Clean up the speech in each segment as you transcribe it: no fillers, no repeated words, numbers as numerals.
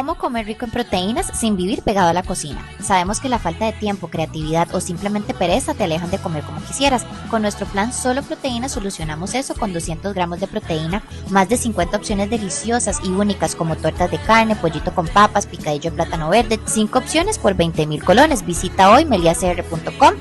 ¿Cómo comer rico en proteínas sin vivir pegado a la cocina? Sabemos que la falta de tiempo, creatividad o simplemente pereza te alejan de comer como quisieras. Con nuestro plan Solo Proteínas solucionamos eso con 200 gramos de proteína, más de 50 opciones deliciosas y únicas como tortas de carne, pollito con papas, picadillo de plátano verde, 5 opciones por 20,000 colones. Visita hoy meliacr.com.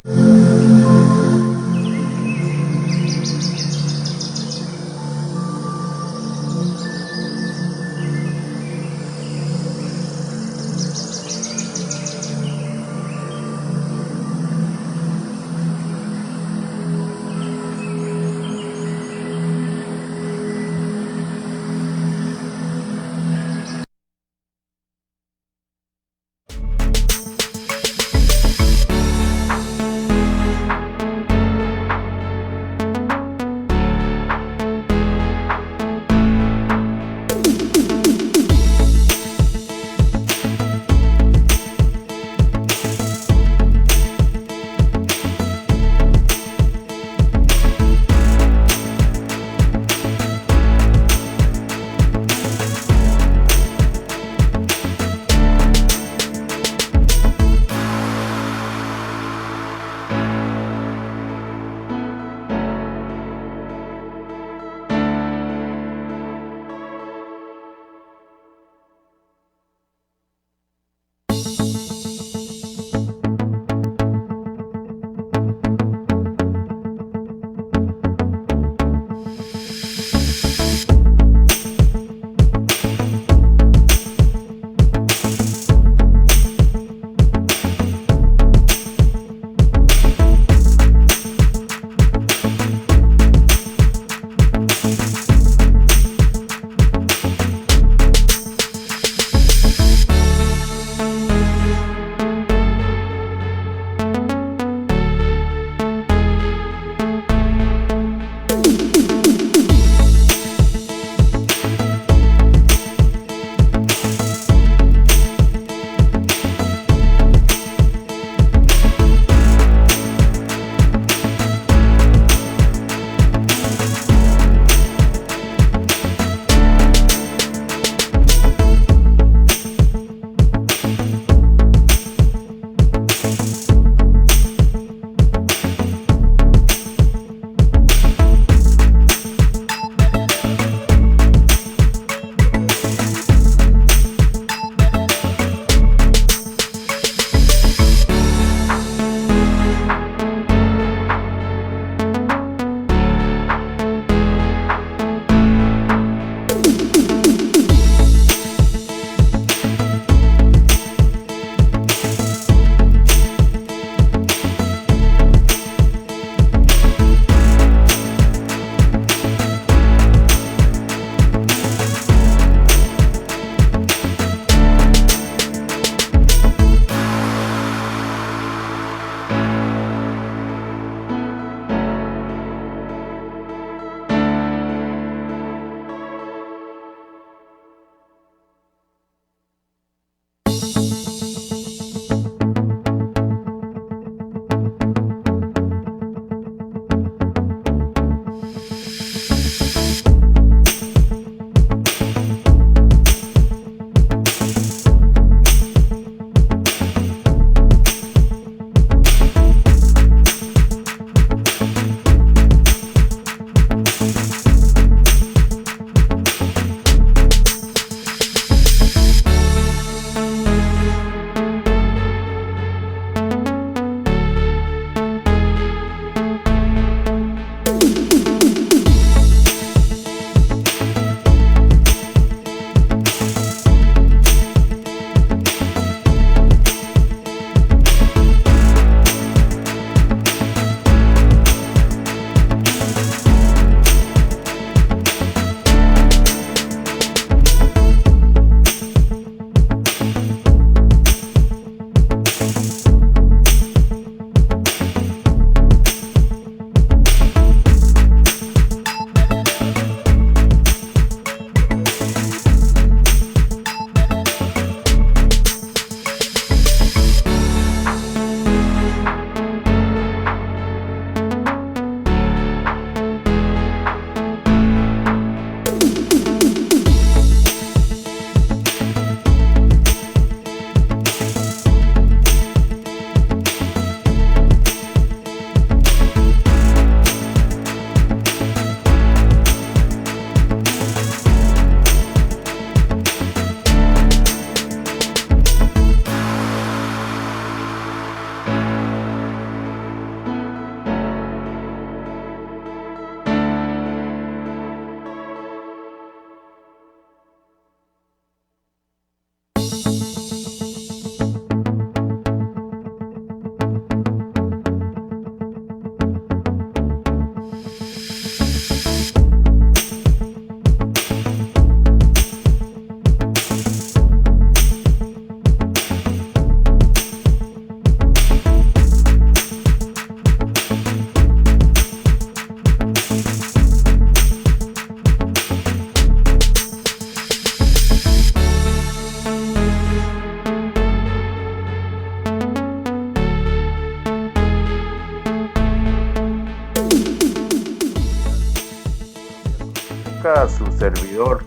servidor,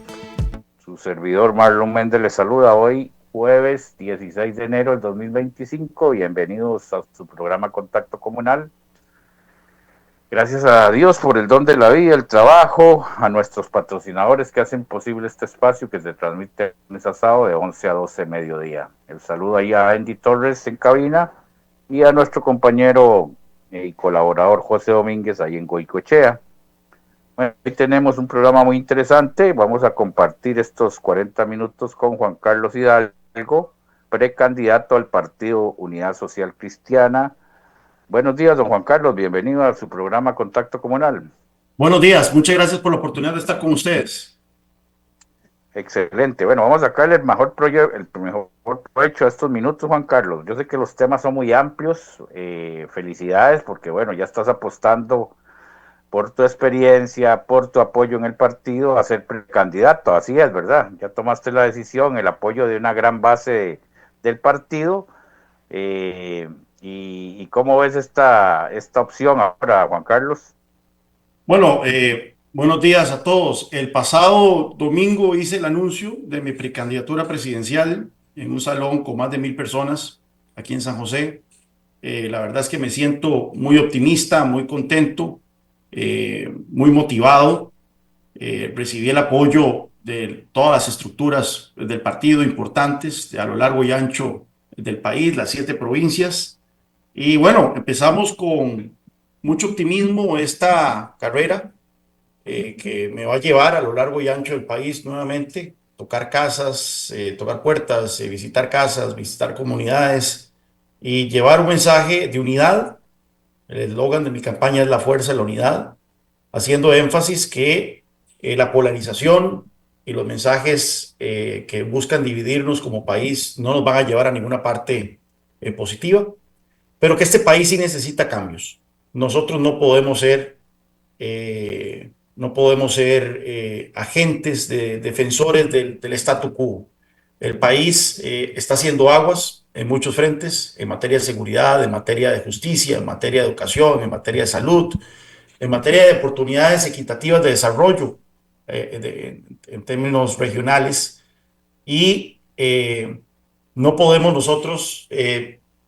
su servidor Marlon Méndez les saluda hoy, jueves 16 de enero del 2025. Bienvenidos a su programa Contacto Comunal. Gracias a Dios por el don de la vida, el trabajo, a nuestros patrocinadores que hacen posible este espacio que se transmite lunes a sábado de 11 a 12 mediodía. El saludo ahí a Andy Torres en cabina y a nuestro compañero y colaborador José Domínguez ahí en Goicoechea. Bueno, hoy tenemos un programa muy interesante. Vamos a compartir estos 40 minutos con Juan Carlos Hidalgo, precandidato al Partido Unidad Social Cristiana. Buenos días, don Juan Carlos. Bienvenido a su programa Contacto Comunal. Buenos días. Muchas gracias por la oportunidad de estar con ustedes. Excelente. Bueno, vamos a sacarle el mejor provecho a estos minutos, Juan Carlos. Yo sé que los temas son muy amplios. Felicidades porque, bueno, ya estás apostando por tu experiencia, por tu apoyo en el partido, a ser precandidato. Así es, ¿verdad? Ya tomaste la decisión, el apoyo de una gran base del partido. ¿Y cómo ves esta opción ahora, Juan Carlos? Bueno, buenos días a todos. El pasado domingo hice el anuncio de mi precandidatura presidencial en un salón con más de 1,000 personas aquí en San José. La verdad es que me siento muy optimista, muy contento, muy motivado. Recibí el apoyo de todas las estructuras del partido importantes a lo largo y ancho del país, las 7 provincias. Y bueno, empezamos con mucho optimismo esta carrera que me va a llevar a lo largo y ancho del país nuevamente, tocar casas, tocar puertas, visitar casas, visitar comunidades y llevar un mensaje de unidad. El eslogan de mi campaña es la fuerza de la unidad, haciendo énfasis que la polarización y los mensajes que buscan dividirnos como país no nos van a llevar a ninguna parte positiva, pero que este país sí necesita cambios. Nosotros no podemos ser agentes defensores del statu quo. El país está haciendo aguas en muchos frentes, en materia de seguridad, en materia de justicia, en materia de educación, en materia de salud, en materia de oportunidades equitativas de desarrollo en términos regionales. Y no podemos nosotros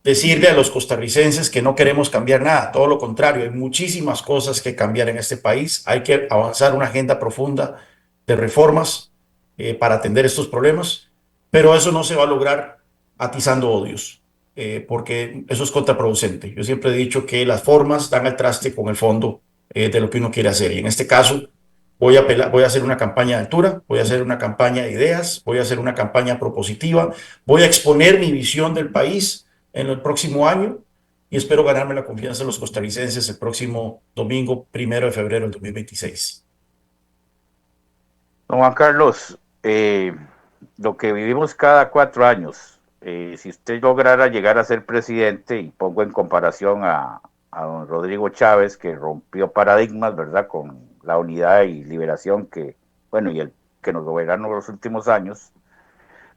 decirle a los costarricenses que no queremos cambiar nada. Todo lo contrario, hay muchísimas cosas que cambiar en este país. Hay que avanzar una agenda profunda de reformas para atender estos problemas, pero eso no se va a lograr atizando odios, porque eso es contraproducente. Yo siempre he dicho que las formas dan al traste con el fondo de lo que uno quiere hacer. Y en este caso, voy a hacer una campaña de altura, voy a hacer una campaña de ideas, voy a hacer una campaña propositiva, voy a exponer mi visión del país en el próximo año y espero ganarme la confianza de los costarricenses el próximo domingo 1 de febrero del 2026. Don Juan Carlos, lo que vivimos cada 4 años, si usted lograra llegar a ser presidente, y pongo en comparación a don Rodrigo Chávez, que rompió paradigmas, ¿verdad?, con la unidad y liberación bueno, y el que nos gobernó los últimos años,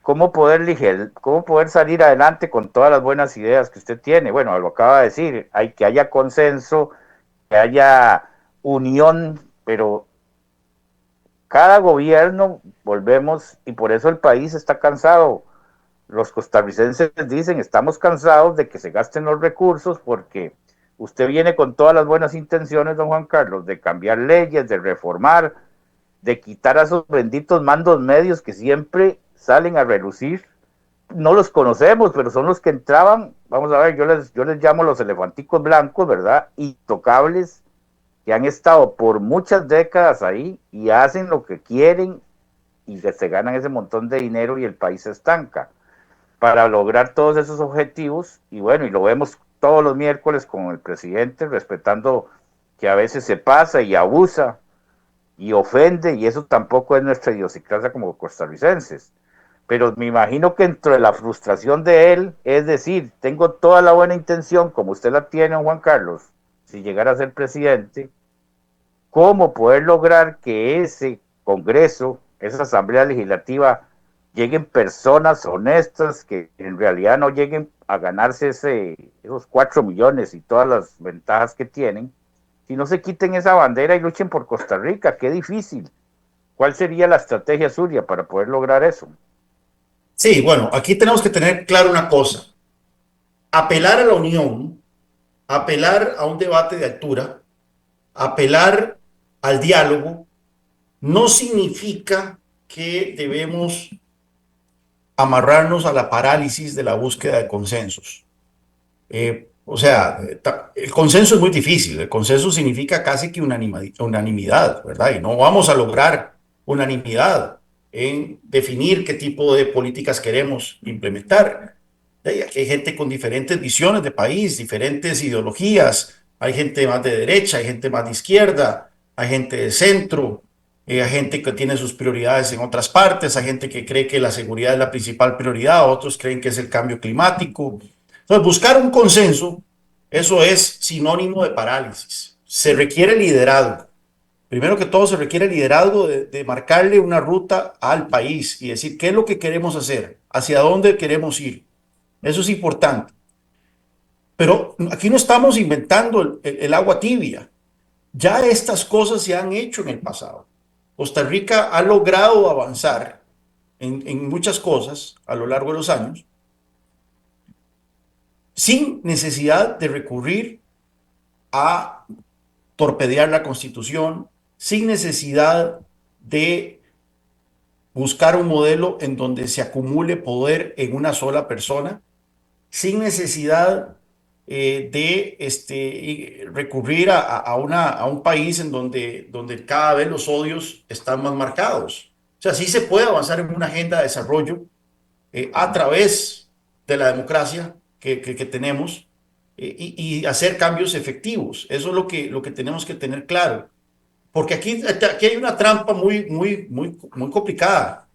¿cómo poder salir adelante con todas las buenas ideas que usted tiene? Bueno, lo acaba de decir, hay que haya consenso, que haya unión, pero cada gobierno volvemos, y por eso el país está cansado. Los costarricenses dicen, estamos cansados de que se gasten los recursos porque usted viene con todas las buenas intenciones, don Juan Carlos, de cambiar leyes, de reformar, de quitar a esos benditos mandos medios que siempre salen a relucir. No los conocemos, pero son los que entraban, vamos a ver, yo les llamo los elefanticos blancos, ¿verdad? Intocables, que han estado por muchas décadas ahí y hacen lo que quieren y se ganan ese montón de dinero y el país se estanca. Para lograr todos esos objetivos, y bueno, y lo vemos todos los miércoles con el presidente, respetando que a veces se pasa y abusa y ofende, y eso tampoco es nuestra idiosincrasia como costarricenses. Pero me imagino que dentro de la frustración de él, es decir, tengo toda la buena intención, como usted la tiene, Juan Carlos, si llegara a ser presidente, cómo poder lograr que ese Congreso, esa Asamblea Legislativa, lleguen personas honestas que en realidad no lleguen a ganarse esos 4 millones y todas las ventajas que tienen, si no se quiten esa bandera y luchen por Costa Rica. Qué difícil. ¿Cuál sería la estrategia suya para poder lograr eso? Sí, bueno, aquí tenemos que tener claro una cosa. Apelar a la unión, apelar a un debate de altura, apelar al diálogo, no significa que debemos amarrarnos a la parálisis de la búsqueda de consensos. O sea, el consenso es muy difícil. El consenso significa casi que unanimidad, ¿verdad? Y no vamos a lograr unanimidad en definir qué tipo de políticas queremos implementar. Y aquí hay gente con diferentes visiones de país, diferentes ideologías. Hay gente más de derecha, hay gente más de izquierda, hay gente de centro, hay gente que tiene sus prioridades en otras partes, hay gente que cree que la seguridad es la principal prioridad, otros creen que es el cambio climático. Entonces, buscar un consenso, eso es sinónimo de parálisis. Se requiere liderazgo. Primero que todo, se requiere liderazgo de marcarle una ruta al país y decir qué es lo que queremos hacer, hacia dónde queremos ir. Eso es importante. Pero aquí no estamos inventando el agua tibia. Ya estas cosas se han hecho en el pasado. Costa Rica ha logrado avanzar en muchas cosas a lo largo de los años sin necesidad de recurrir a torpedear la Constitución, sin necesidad de buscar un modelo en donde se acumule poder en una sola persona, sin necesidad recurrir a un país en donde cada vez los odios están más marcados. O sea, sí se puede avanzar en una agenda de desarrollo a través de la democracia que tenemos y hacer cambios efectivos. Eso es lo que tenemos que tener claro. Porque aquí hay una trampa muy complicada.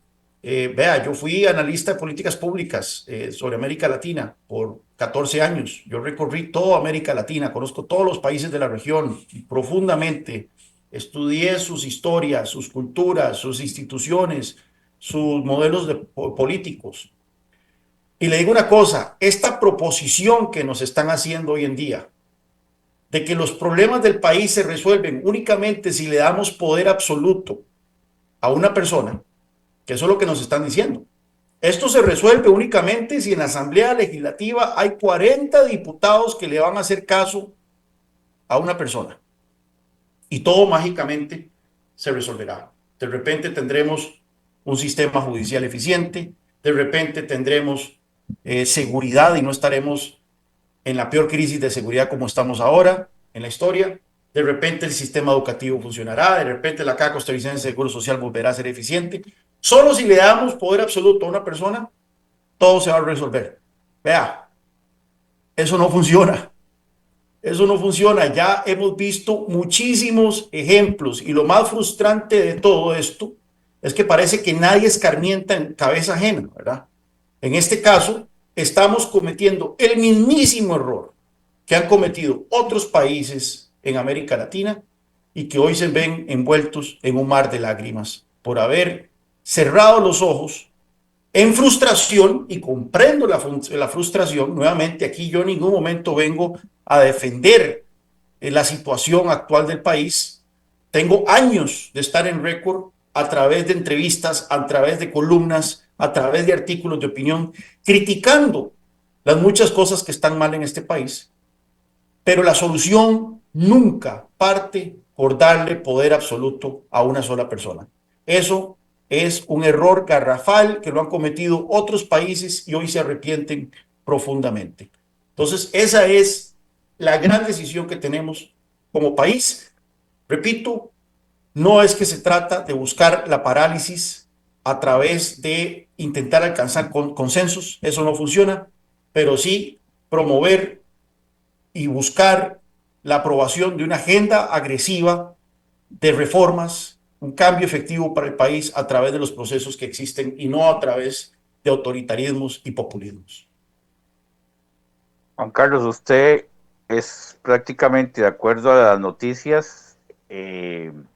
Vea, yo fui analista de políticas públicas sobre América Latina por 14 años. Yo recorrí toda América Latina, conozco todos los países de la región profundamente. Estudié sus historias, sus culturas, sus instituciones, sus modelos políticos. Y le digo una cosa, esta proposición que nos están haciendo hoy en día, de que los problemas del país se resuelven únicamente si le damos poder absoluto a una persona, que eso es lo que nos están diciendo. Esto se resuelve únicamente si en la Asamblea Legislativa hay 40 diputados que le van a hacer caso a una persona. Y todo mágicamente se resolverá. De repente tendremos un sistema judicial eficiente, de repente tendremos seguridad y no estaremos en la peor crisis de seguridad como estamos ahora en la historia. De repente el sistema educativo funcionará, de repente la Caja Costarricense de Seguro Social volverá a ser eficiente. Solo si le damos poder absoluto a una persona, todo se va a resolver. Vea, eso no funciona. Eso no funciona. Ya hemos visto muchísimos ejemplos y lo más frustrante de todo esto es que parece que nadie escarmienta en cabeza ajena, ¿verdad? En este caso, estamos cometiendo el mismísimo error que han cometido otros países en América Latina y que hoy se ven envueltos en un mar de lágrimas por haber cerrado los ojos en frustración, y comprendo la frustración. Nuevamente, aquí yo en ningún momento vengo a defender la situación actual del país. Tengo años de estar en récord a través de entrevistas, a través de columnas, a través de artículos de opinión, criticando las muchas cosas que están mal en este país, pero la solución nunca parte por darle poder absoluto a una sola persona. Eso es un error garrafal que lo han cometido otros países y hoy se arrepienten profundamente. Entonces, esa es la gran decisión que tenemos como país. Repito, no es que se trata de buscar la parálisis a través de intentar alcanzar consensos, eso no funciona, pero sí promover y buscar la aprobación de una agenda agresiva de reformas, un cambio efectivo para el país a través de los procesos que existen y no a través de autoritarismos y populismos. Juan Carlos, usted es prácticamente, de acuerdo a las noticias,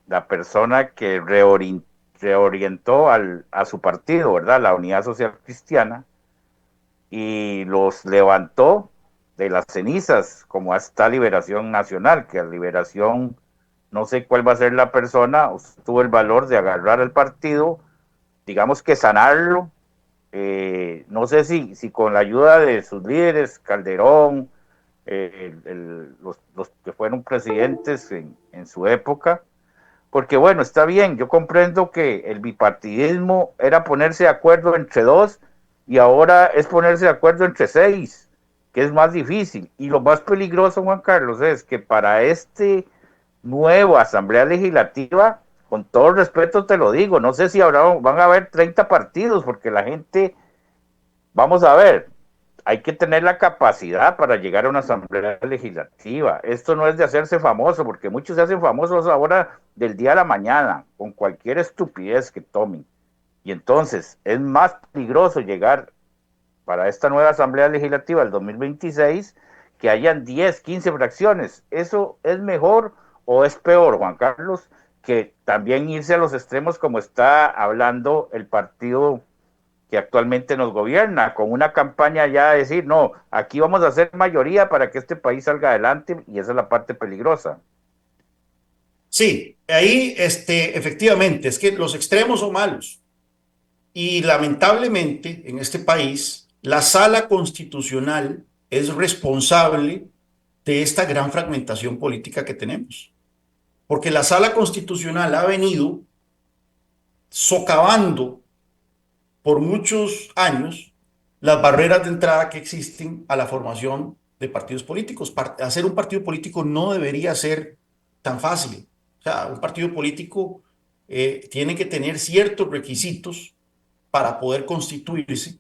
la persona que reorientó a su partido, ¿verdad? La Unidad Social Cristiana, y los levantó de las cenizas como a esta liberación nacional, que la liberación no sé cuál va a ser la persona, usted tuvo el valor de agarrar el partido, digamos que sanarlo, no sé si con la ayuda de sus líderes, Calderón, los que fueron presidentes en su época, porque bueno, está bien, yo comprendo que el bipartidismo era ponerse de acuerdo entre dos y ahora es ponerse de acuerdo entre seis, que es más difícil. Y lo más peligroso, Juan Carlos, es que para este nuevo Asamblea Legislativa, con todo el respeto te lo digo, no sé si van a haber 30 partidos, porque la gente, vamos a ver, hay que tener la capacidad para llegar a una asamblea legislativa. Esto no es de hacerse famoso, porque muchos se hacen famosos ahora del día a la mañana, con cualquier estupidez que tomen. Y entonces es más peligroso llegar para esta nueva asamblea legislativa del 2026 que hayan 10, 15 fracciones. ¿Eso es mejor o es peor, Juan Carlos, que también irse a los extremos como está hablando el partido que actualmente nos gobierna, con una campaña ya de decir, no, aquí vamos a hacer mayoría para que este país salga adelante, y esa es la parte peligrosa? Sí, ahí efectivamente es que los extremos son malos y lamentablemente en este país la sala constitucional es responsable de esta gran fragmentación política que tenemos, porque la sala constitucional ha venido socavando por muchos años las barreras de entrada que existen a la formación de partidos políticos. Hacer un partido político no debería ser tan fácil. O sea, un partido político tiene que tener ciertos requisitos para poder constituirse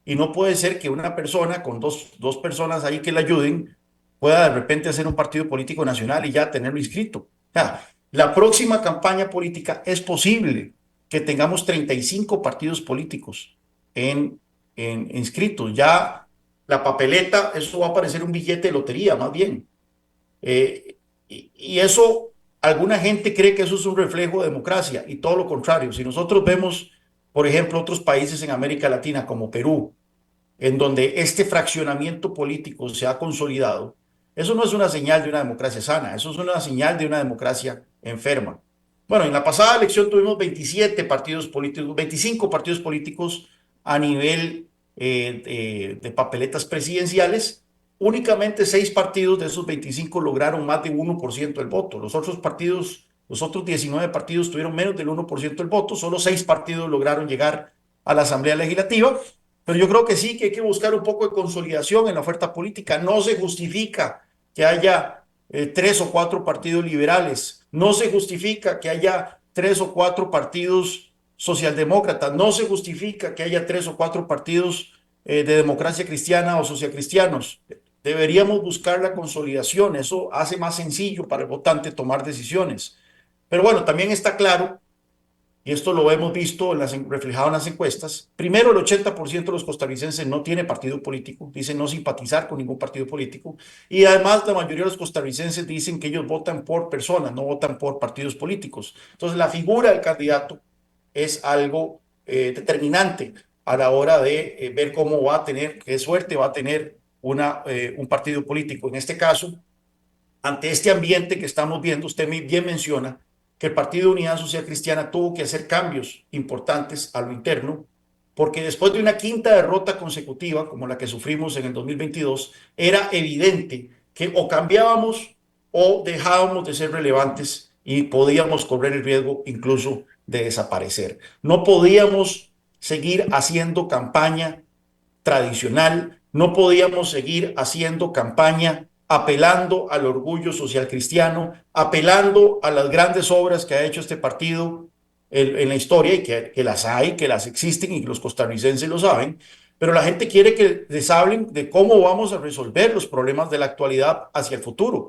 y no puede ser que una persona con dos personas ahí que le ayuden pueda de repente hacer un partido político nacional y ya tenerlo inscrito. O sea, la próxima campaña política es posible que tengamos 35 partidos políticos en, inscritos. Ya la papeleta, eso va a parecer un billete de lotería, más bien. Y eso, alguna gente cree que eso es un reflejo de democracia y todo lo contrario. Si nosotros vemos, por ejemplo, otros países en América Latina como Perú, en donde este fraccionamiento político se ha consolidado, eso no es una señal de una democracia sana, eso es una señal de una democracia enferma. Bueno, en la pasada elección tuvimos 27 partidos políticos, 25 partidos políticos a nivel de papeletas presidenciales. Únicamente 6 partidos de esos 25 lograron más de 1% del voto. Los otros partidos, los otros 19 partidos tuvieron menos del 1% del voto. Solo 6 partidos lograron llegar a la Asamblea Legislativa. Pero yo creo que sí, que hay que buscar un poco de consolidación en la oferta política. No se justifica que haya 3 o 4 partidos liberales. No se justifica que haya 3 o 4 partidos socialdemócratas. No se justifica que haya 3 o 4 partidos de democracia cristiana o socialcristianos. Deberíamos buscar la consolidación. Eso hace más sencillo para el votante tomar decisiones. Pero bueno, también está claro, y esto lo hemos visto reflejado en las encuestas. Primero, el 80% de los costarricenses no tiene partido político, dicen no simpatizar con ningún partido político, y además la mayoría de los costarricenses dicen que ellos votan por personas, no votan por partidos políticos. Entonces, la figura del candidato es algo determinante a la hora de ver cómo va a tener, qué suerte va a tener un partido político. En este caso, ante este ambiente que estamos viendo, usted bien menciona que el Partido de Unidad Social Cristiana tuvo que hacer cambios importantes a lo interno, porque después de una quinta derrota consecutiva, como la que sufrimos en el 2022, era evidente que o cambiábamos o dejábamos de ser relevantes y podíamos correr el riesgo incluso de desaparecer. No podíamos seguir haciendo campaña tradicional, no podíamos seguir haciendo campaña apelando al orgullo social cristiano, apelando a las grandes obras que ha hecho este partido en la historia y que las hay, que las existen y que los costarricenses lo saben, pero la gente quiere que les hablen de cómo vamos a resolver los problemas de la actualidad hacia el futuro.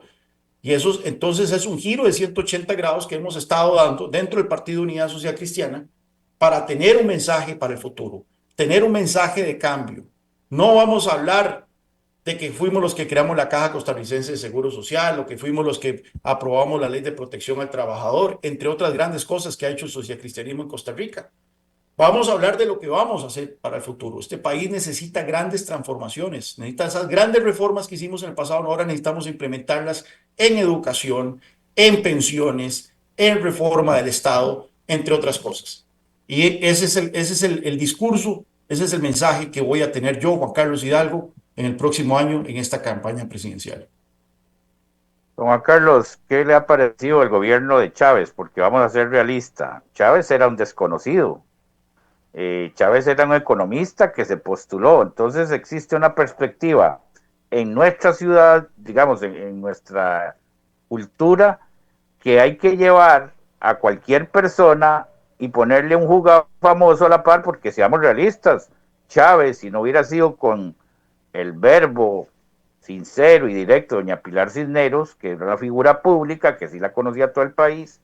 Y eso entonces es un giro de 180 grados que hemos estado dando dentro del Partido Unidad Social Cristiana para tener un mensaje para el futuro, tener un mensaje de cambio. No vamos a hablar de que fuimos los que creamos la Caja Costarricense de Seguro Social o que fuimos los que aprobamos la Ley de Protección al Trabajador, entre otras grandes cosas que ha hecho el socialcristianismo en Costa Rica. Vamos a hablar de lo que vamos a hacer para el futuro. Este país necesita grandes transformaciones, necesita esas grandes reformas que hicimos en el pasado, ahora necesitamos implementarlas en educación, en pensiones, en reforma del Estado, entre otras cosas. Y ese es el discurso, ese es el mensaje que voy a tener yo, Juan Carlos Hidalgo, en el próximo año en esta campaña presidencial. Don Juan Carlos, ¿qué le ha parecido el gobierno de Chávez? Porque vamos a ser realistas. Chávez era un desconocido. Chávez era un economista que se postuló. Entonces existe una perspectiva en nuestra ciudad, digamos, en nuestra cultura, que hay que llevar a cualquier persona y ponerle un jugador famoso a la par, porque seamos realistas, Chávez, si no hubiera sido con el verbo sincero y directo doña Pilar Cisneros, que era una figura pública, que sí la conocía todo el país,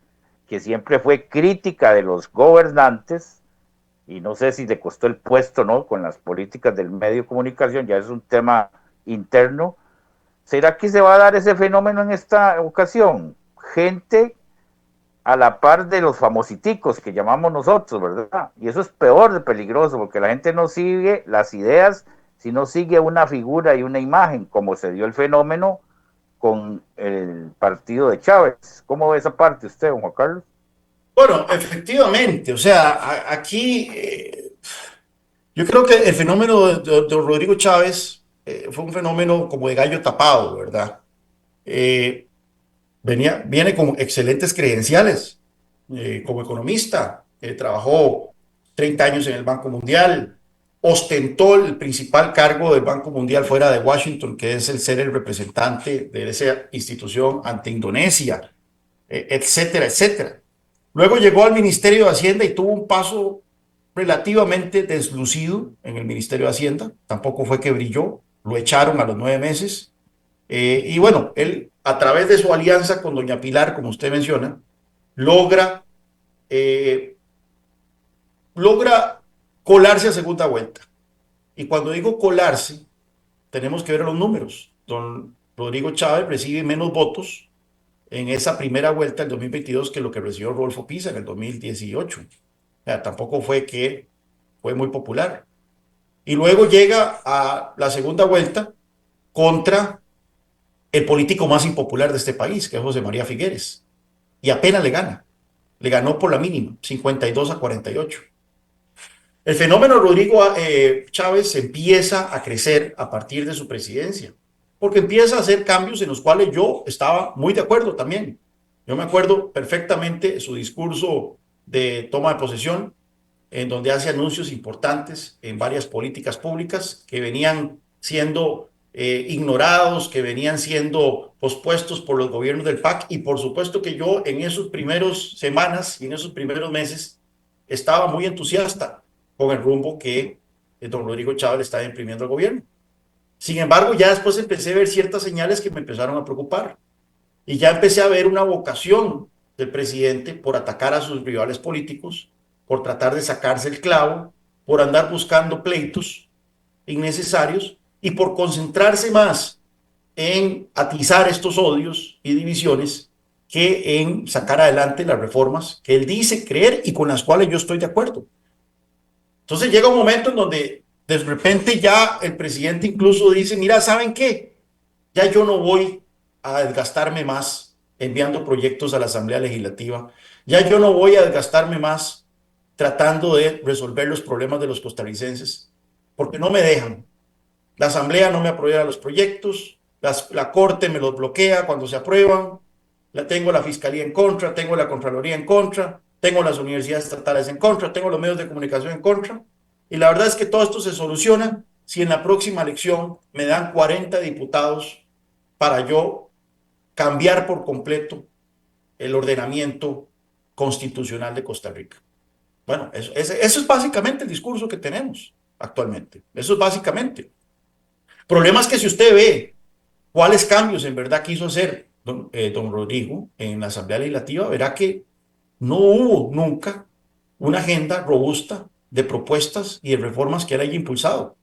que siempre fue crítica de los gobernantes, y no sé si le costó el puesto, ¿no? Con las políticas del medio de comunicación, ya es un tema interno. ¿Será que se va a dar ese fenómeno en esta ocasión? Gente a la par de los famositicos que llamamos nosotros, ¿verdad? Y eso es peor de peligroso, porque la gente no sigue las ideas, sino sigue una figura y una imagen, como se dio el fenómeno con el partido de Chávez. ¿Cómo ve esa parte usted, don Juan Carlos? Bueno, efectivamente, o sea, aquí yo creo que el fenómeno de Rodrigo Chávez fue un fenómeno como de gallo tapado, ¿verdad? Eh, viene con excelentes credenciales como economista, trabajó 30 años en el Banco Mundial, ostentó el principal cargo del Banco Mundial fuera de Washington, que es el ser el representante de esa institución ante Indonesia, etcétera, etcétera. Luego llegó al Ministerio de Hacienda y tuvo un paso relativamente deslucido en el Ministerio de Hacienda, tampoco fue que brilló, lo echaron a los 9 meses. Y bueno, él a través de su alianza con doña Pilar, como usted menciona, logra, eh, logra colarse a segunda vuelta. Y cuando digo colarse, tenemos que ver los números. Don Rodrigo Chávez recibe menos votos en esa primera vuelta del 2022 que lo que recibió Rodolfo Pisa en el 2018. O sea, tampoco fue que fue muy popular. Y luego llega a la segunda vuelta contra el político más impopular de este país, que es José María Figueres. Y apenas le gana. Le ganó por la mínima, 52-48. El fenómeno Rodrigo Chávez empieza a crecer a partir de su presidencia, porque empieza a hacer cambios en los cuales yo estaba muy de acuerdo también. Yo me acuerdo perfectamente su discurso de toma de posesión, en donde hace anuncios importantes en varias políticas públicas que venían siendo ignorados, que venían siendo pospuestos por los gobiernos del PAC, y por supuesto que yo en esos primeros semanas y en esos primeros meses estaba muy entusiasta con el rumbo que don Rodrigo Chávez estaba imprimiendo al gobierno. Sin embargo, ya después empecé a ver ciertas señales que me empezaron a preocupar y ya empecé a ver una vocación del presidente por atacar a sus rivales políticos, por tratar de sacarse el clavo, por andar buscando pleitos innecesarios y por concentrarse más en atizar estos odios y divisiones que en sacar adelante las reformas que él dice creer y con las cuales yo estoy de acuerdo. Entonces llega un momento en donde de repente ya el presidente incluso dice, mira, ¿saben qué? Ya yo no voy a desgastarme más enviando proyectos a la Asamblea Legislativa, ya yo no voy a desgastarme más tratando de resolver los problemas de los costarricenses, porque no me dejan. La Asamblea no me aprueba los proyectos, la Corte me los bloquea cuando se aprueban, tengo la Fiscalía en contra, tengo la Contraloría en contra, tengo las universidades estatales en contra, tengo los medios de comunicación en contra, y la verdad es que todo esto se soluciona si en la próxima elección me dan 40 diputados para yo cambiar por completo el ordenamiento constitucional de Costa Rica. Bueno, eso es básicamente el discurso que tenemos actualmente. Eso es básicamente. El problema es que si usted ve cuáles cambios en verdad quiso hacer don Rodrigo en la Asamblea Legislativa, verá que no hubo nunca una agenda robusta de propuestas y de reformas que él haya impulsado.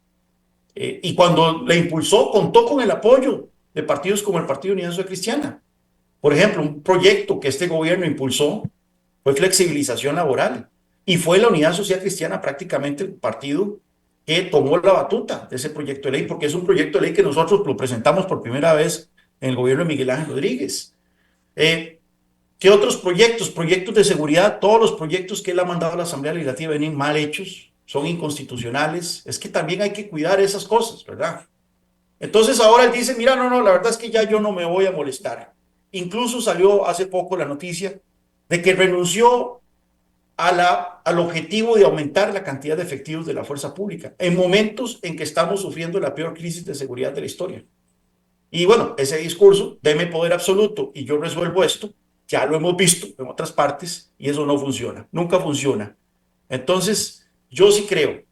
Y cuando la impulsó, contó con el apoyo de partidos como el Partido Unidad Social Cristiana. Por ejemplo, un proyecto que este gobierno impulsó fue flexibilización laboral. Y fue la Unidad Social Cristiana prácticamente el partido que tomó la batuta de ese proyecto de ley, porque es un proyecto de ley que nosotros lo presentamos por primera vez en el gobierno de Miguel Ángel Rodríguez. ¿Qué otros proyectos? Proyectos de seguridad. Todos los proyectos que él ha mandado a la Asamblea Legislativa vienen mal hechos, son inconstitucionales. Es que también hay que cuidar esas cosas, ¿verdad? Entonces ahora él dice, mira, no, la verdad es que ya yo no me voy a molestar. Incluso salió hace poco la noticia de que renunció al objetivo de aumentar la cantidad de efectivos de la fuerza pública en momentos en que estamos sufriendo la peor crisis de seguridad de la historia. Y bueno, ese discurso, deme poder absoluto y yo resuelvo esto, ya lo hemos visto en otras partes y eso no funciona, nunca funciona. Entonces, yo sí creo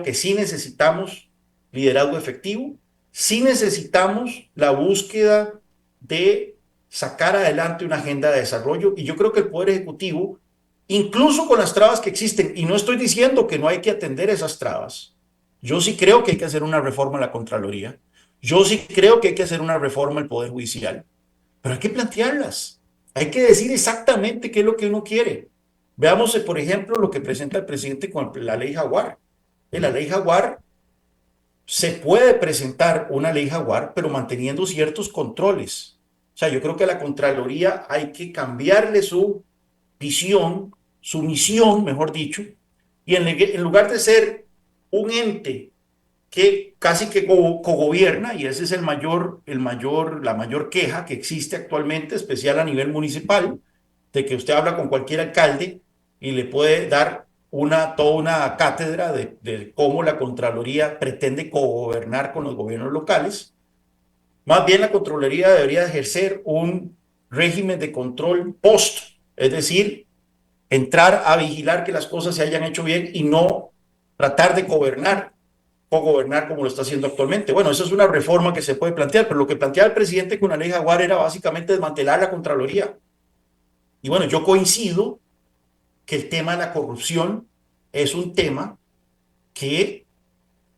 que sí necesitamos liderazgo efectivo, sí necesitamos la búsqueda de sacar adelante una agenda de desarrollo y yo creo que el Poder Ejecutivo, incluso con las trabas que existen, y no estoy diciendo que no hay que atender esas trabas, yo sí creo que hay que hacer una reforma a la Contraloría, yo sí creo que hay que hacer una reforma al Poder Judicial, pero hay que plantearlas, hay que decir exactamente qué es lo que uno quiere. Veamos, por ejemplo, lo que presenta el presidente con la ley Jaguar. En la ley Jaguar se puede presentar una ley Jaguar, pero manteniendo ciertos controles. O sea, yo creo que a la Contraloría hay que cambiarle su visión, su misión, mejor dicho, y en lugar de ser un ente que casi que cogobierna, y ese es la mayor queja que existe actualmente, especial a nivel municipal, de que usted habla con cualquier alcalde y le puede dar toda una cátedra de cómo la Contraloría pretende cogobernar con los gobiernos locales. Más bien la Contraloría debería ejercer un régimen de control post, es decir, entrar a vigilar que las cosas se hayan hecho bien y no tratar de gobernar como lo está haciendo actualmente. Bueno, eso es una reforma que se puede plantear, pero lo que planteaba el presidente con la ley Jaguar era básicamente desmantelar la Contraloría. Y bueno, yo coincido que el tema de la corrupción es un tema que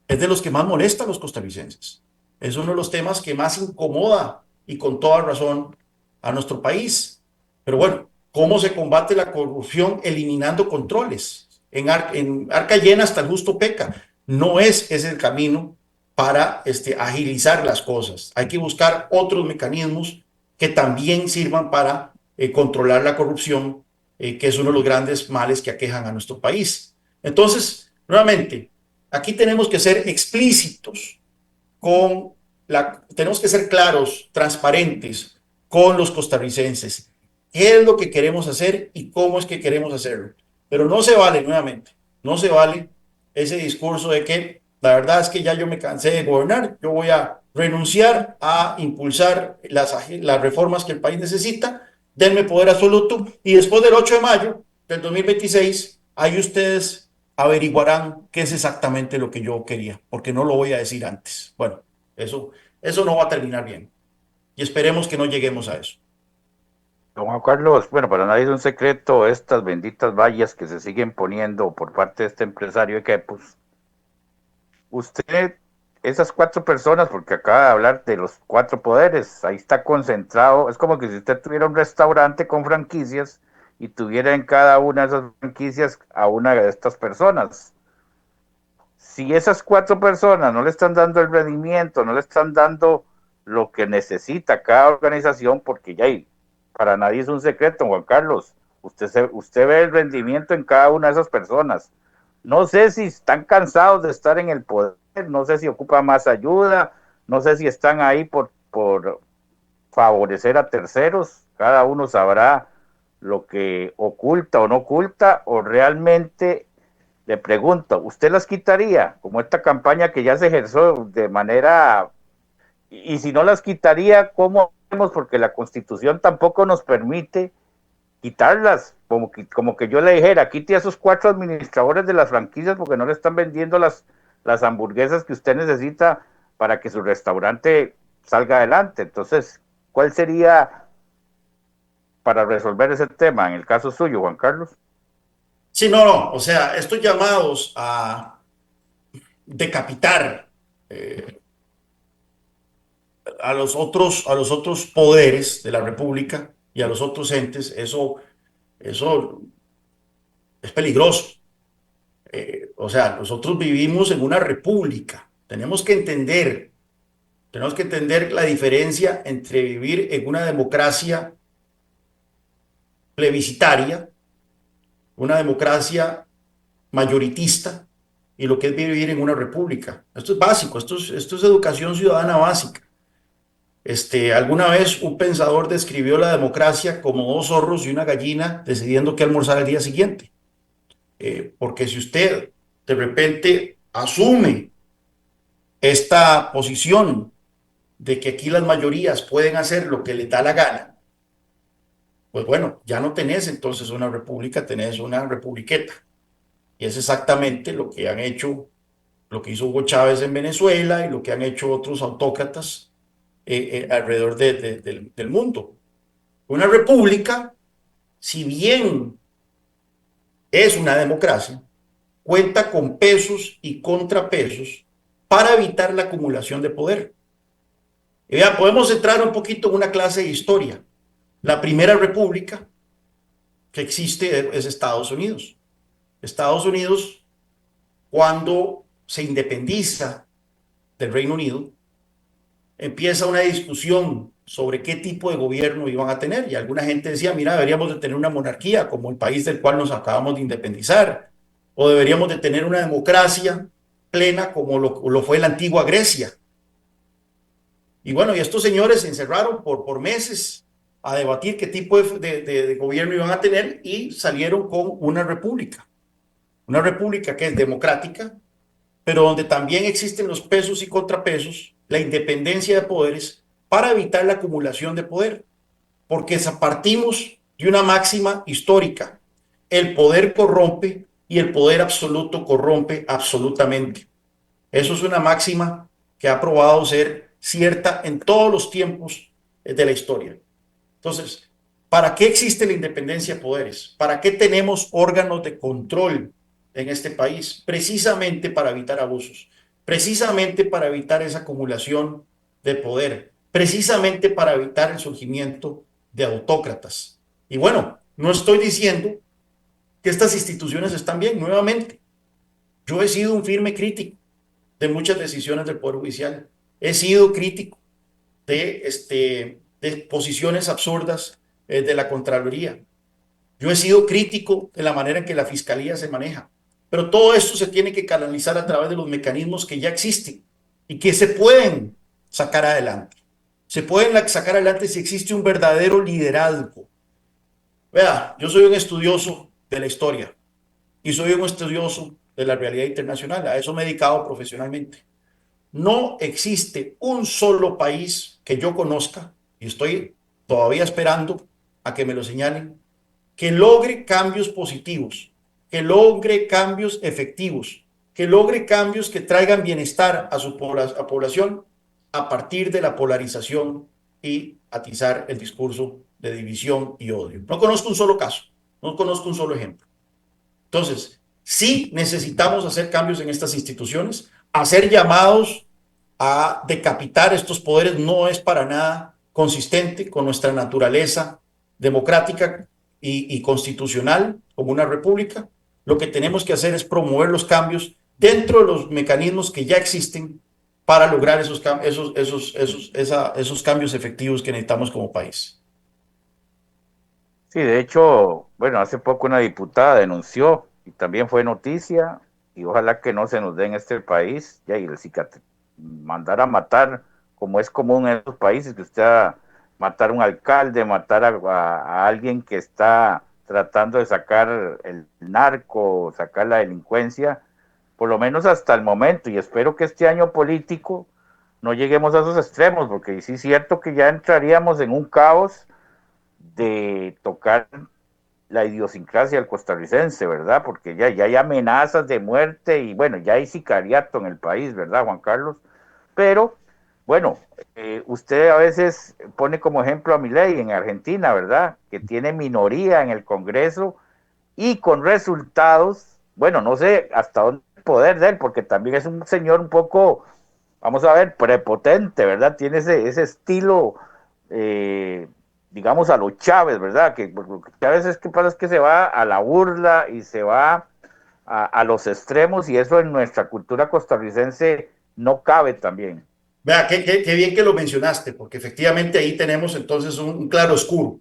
es de los que más molesta a los costarricenses. Es uno de los temas que más incomoda y con toda razón a nuestro país. Pero bueno, ¿cómo se combate la corrupción? Eliminando controles. En arca llena hasta el justo peca. No es ese el camino para agilizar las cosas. Hay que buscar otros mecanismos que también sirvan para controlar la corrupción, que es uno de los grandes males que aquejan a nuestro país. Entonces, nuevamente, aquí tenemos que ser explícitos tenemos que ser claros, transparentes con los costarricenses. ¿Qué es lo que queremos hacer y cómo es que queremos hacerlo? Pero no se vale, nuevamente, no se vale ese discurso de que la verdad es que ya yo me cansé de gobernar, yo voy a renunciar a impulsar las reformas que el país necesita, denme poder absoluto y después del 8 de mayo del 2026, ahí ustedes averiguarán qué es exactamente lo que yo quería, porque no lo voy a decir antes. Bueno, eso no va a terminar bien y esperemos que no lleguemos a eso. Don Juan Carlos, bueno, para nadie es un secreto estas benditas vallas que se siguen poniendo por parte de este empresario de Quepos. Usted, esas 4 personas, porque acaba de hablar de los 4 poderes, ahí está concentrado, es como que si usted tuviera un restaurante con franquicias y tuviera en cada una de esas franquicias a una de estas personas. Si esas 4 personas no le están dando el rendimiento, no le están dando lo que necesita cada organización, porque ya hay, para nadie es un secreto, Juan Carlos, usted ve el rendimiento en cada una de esas personas. No sé si están cansados de estar en el poder, no sé si ocupan más ayuda, no sé si están ahí por favorecer a terceros, cada uno sabrá lo que oculta o no oculta, o realmente, le pregunto, ¿usted las quitaría? Como esta campaña que ya se ejerció de manera, y si no las quitaría, ¿cómo hacemos? Porque la Constitución tampoco nos permite quitarlas, como que yo le dijera, quite a esos 4 administradores de las franquicias porque no le están vendiendo las hamburguesas que usted necesita para que su restaurante salga adelante. Entonces, ¿cuál sería para resolver ese tema en el caso suyo, Juan Carlos? Sí, no, o sea, estos llamados a decapitar a los otros poderes de la República y a los otros entes, eso es peligroso. O sea, nosotros vivimos en una república. Tenemos que entender la diferencia entre vivir en una democracia plebiscitaria, una democracia mayoritista y lo que es vivir en una república. Esto es básico, esto es educación ciudadana básica. Alguna vez un pensador describió la democracia como dos zorros y una gallina decidiendo qué almorzar al día siguiente. Porque si usted de repente asume esta posición de que aquí las mayorías pueden hacer lo que les da la gana, pues bueno, ya no tenés entonces una república, tenés una republiqueta. Y es exactamente lo que han hecho, lo que hizo Hugo Chávez en Venezuela y lo que han hecho otros autócratas alrededor del mundo. Una república, si bien es una democracia, cuenta con pesos y contrapesos para evitar la acumulación de poder. Y ya podemos entrar un poquito en una clase de historia. La primera república que existe es Estados Unidos. Estados Unidos, cuando se independiza del Reino Unido, empieza una discusión sobre qué tipo de gobierno iban a tener. Y alguna gente decía, mira, deberíamos de tener una monarquía como el país del cual nos acabamos de independizar, o deberíamos de tener una democracia plena como lo fue la antigua Grecia. Y bueno, y estos señores se encerraron por meses a debatir qué tipo de gobierno iban a tener y salieron con una república que es democrática, pero donde también existen los pesos y contrapesos, la independencia de poderes para evitar la acumulación de poder, porque partimos de una máxima histórica: el poder corrompe y el poder absoluto corrompe absolutamente. Eso es una máxima que ha probado ser cierta en todos los tiempos de la historia. Entonces, ¿para qué existe la independencia de poderes? ¿Para qué tenemos órganos de control en este país? Precisamente para evitar abusos, precisamente para evitar esa acumulación de poder, precisamente para evitar el surgimiento de autócratas. Y bueno, no estoy diciendo que estas instituciones están bien. Nuevamente, yo he sido un firme crítico de muchas decisiones del Poder Judicial. He sido crítico de posiciones absurdas de la Contraloría. Yo he sido crítico de la manera en que la Fiscalía se maneja. Pero todo esto se tiene que canalizar a través de los mecanismos que ya existen y que se pueden sacar adelante. Se pueden sacar adelante si existe un verdadero liderazgo. Vea, yo soy un estudioso de la historia y soy un estudioso de la realidad internacional. A eso me he dedicado profesionalmente. No existe un solo país que yo conozca, y estoy todavía esperando a que me lo señalen, que logre cambios positivos, que logre cambios efectivos, que logre cambios que traigan bienestar a su población a partir de la polarización y atizar el discurso de división y odio. No conozco un solo caso, no conozco un solo ejemplo. Entonces, sí necesitamos hacer cambios en estas instituciones. Hacer llamados a decapitar estos poderes no es para nada consistente con nuestra naturaleza democrática y constitucional como una república. Lo que tenemos que hacer es promover los cambios dentro de los mecanismos que ya existen para lograr esos cambios efectivos que necesitamos como país. Sí, de hecho, bueno, hace poco una diputada denunció y también fue noticia, y ojalá que no se nos dé en este país, ya, y el mandar a matar, como es común en esos países, que usted matar a un alcalde, matar a alguien que está tratando de sacar el narco, sacar la delincuencia, por lo menos hasta el momento, y espero que este año político no lleguemos a esos extremos, porque sí es cierto que ya entraríamos en un caos de tocar la idiosincrasia del costarricense, ¿verdad? Porque ya hay amenazas de muerte y bueno, ya hay sicariato en el país, ¿verdad, Juan Carlos? Pero, bueno, usted a veces pone como ejemplo a Milei en Argentina, ¿verdad? Que tiene minoría en el Congreso y con resultados, bueno, no sé hasta dónde el poder de él, porque también es un señor un poco, vamos a ver, prepotente, ¿verdad? Tiene ese estilo, digamos, a los Chávez, ¿verdad? Que Chávez es que pasa es que se va a la burla y se va a los extremos, y eso en nuestra cultura costarricense no cabe también. Vea, qué bien que lo mencionaste, porque efectivamente ahí tenemos entonces un claro oscuro.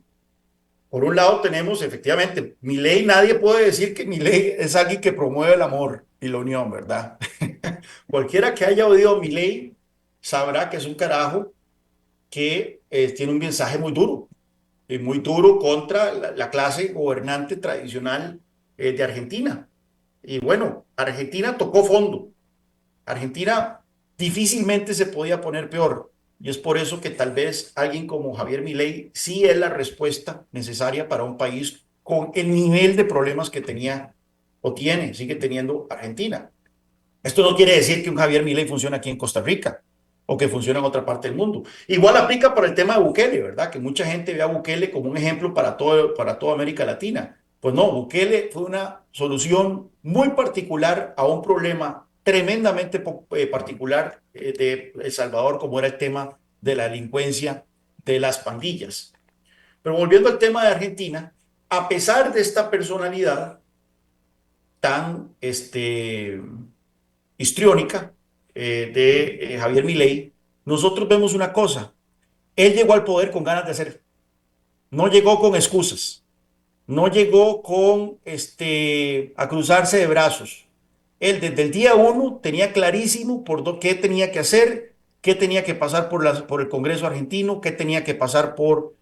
Por un lado tenemos efectivamente, Milei, nadie puede decir que Milei es alguien que promueve el amor y la unión, ¿verdad? Cualquiera que haya oído a Milei sabrá que es un carajo que tiene un mensaje muy duro contra la clase gobernante tradicional de Argentina. Y bueno, Argentina tocó fondo. Argentina difícilmente se podía poner peor. Y es por eso que tal vez alguien como Javier Milei sí es la respuesta necesaria para un país con el nivel de problemas que tenía o tiene, sigue teniendo Argentina. Esto no quiere decir que un Javier Milei funcione aquí en Costa Rica o que funcione en otra parte del mundo. Igual aplica para el tema de Bukele, ¿verdad? Que mucha gente ve a Bukele como un ejemplo para toda América Latina. Pues no, Bukele fue una solución muy particular a un problema tremendamente particular de El Salvador, como era el tema de la delincuencia de las pandillas. Pero volviendo al tema de Argentina, a pesar de esta personalidad tan histriónica de Javier Milei, nosotros vemos una cosa. Él llegó al poder con ganas de hacer. No llegó con excusas. No llegó con a cruzarse de brazos. Él desde el día uno tenía clarísimo qué tenía que hacer, qué tenía que pasar por el Congreso argentino, qué tenía que pasar por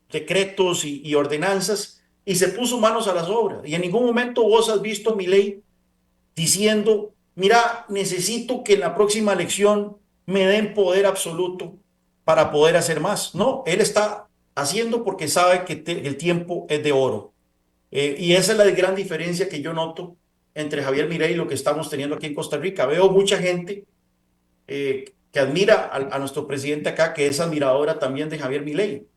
decretos y ordenanzas, y se puso manos a las obras. Y en ningún momento vos has visto a Milei diciendo, mira, necesito que en la próxima elección me den poder absoluto para poder hacer más. No, él está haciendo porque sabe que el tiempo es de oro. Y esa es la gran diferencia que yo noto entre Javier Milei y lo que estamos teniendo aquí en Costa Rica. Veo mucha gente que admira a nuestro presidente acá, que es admiradora también de Javier Milei.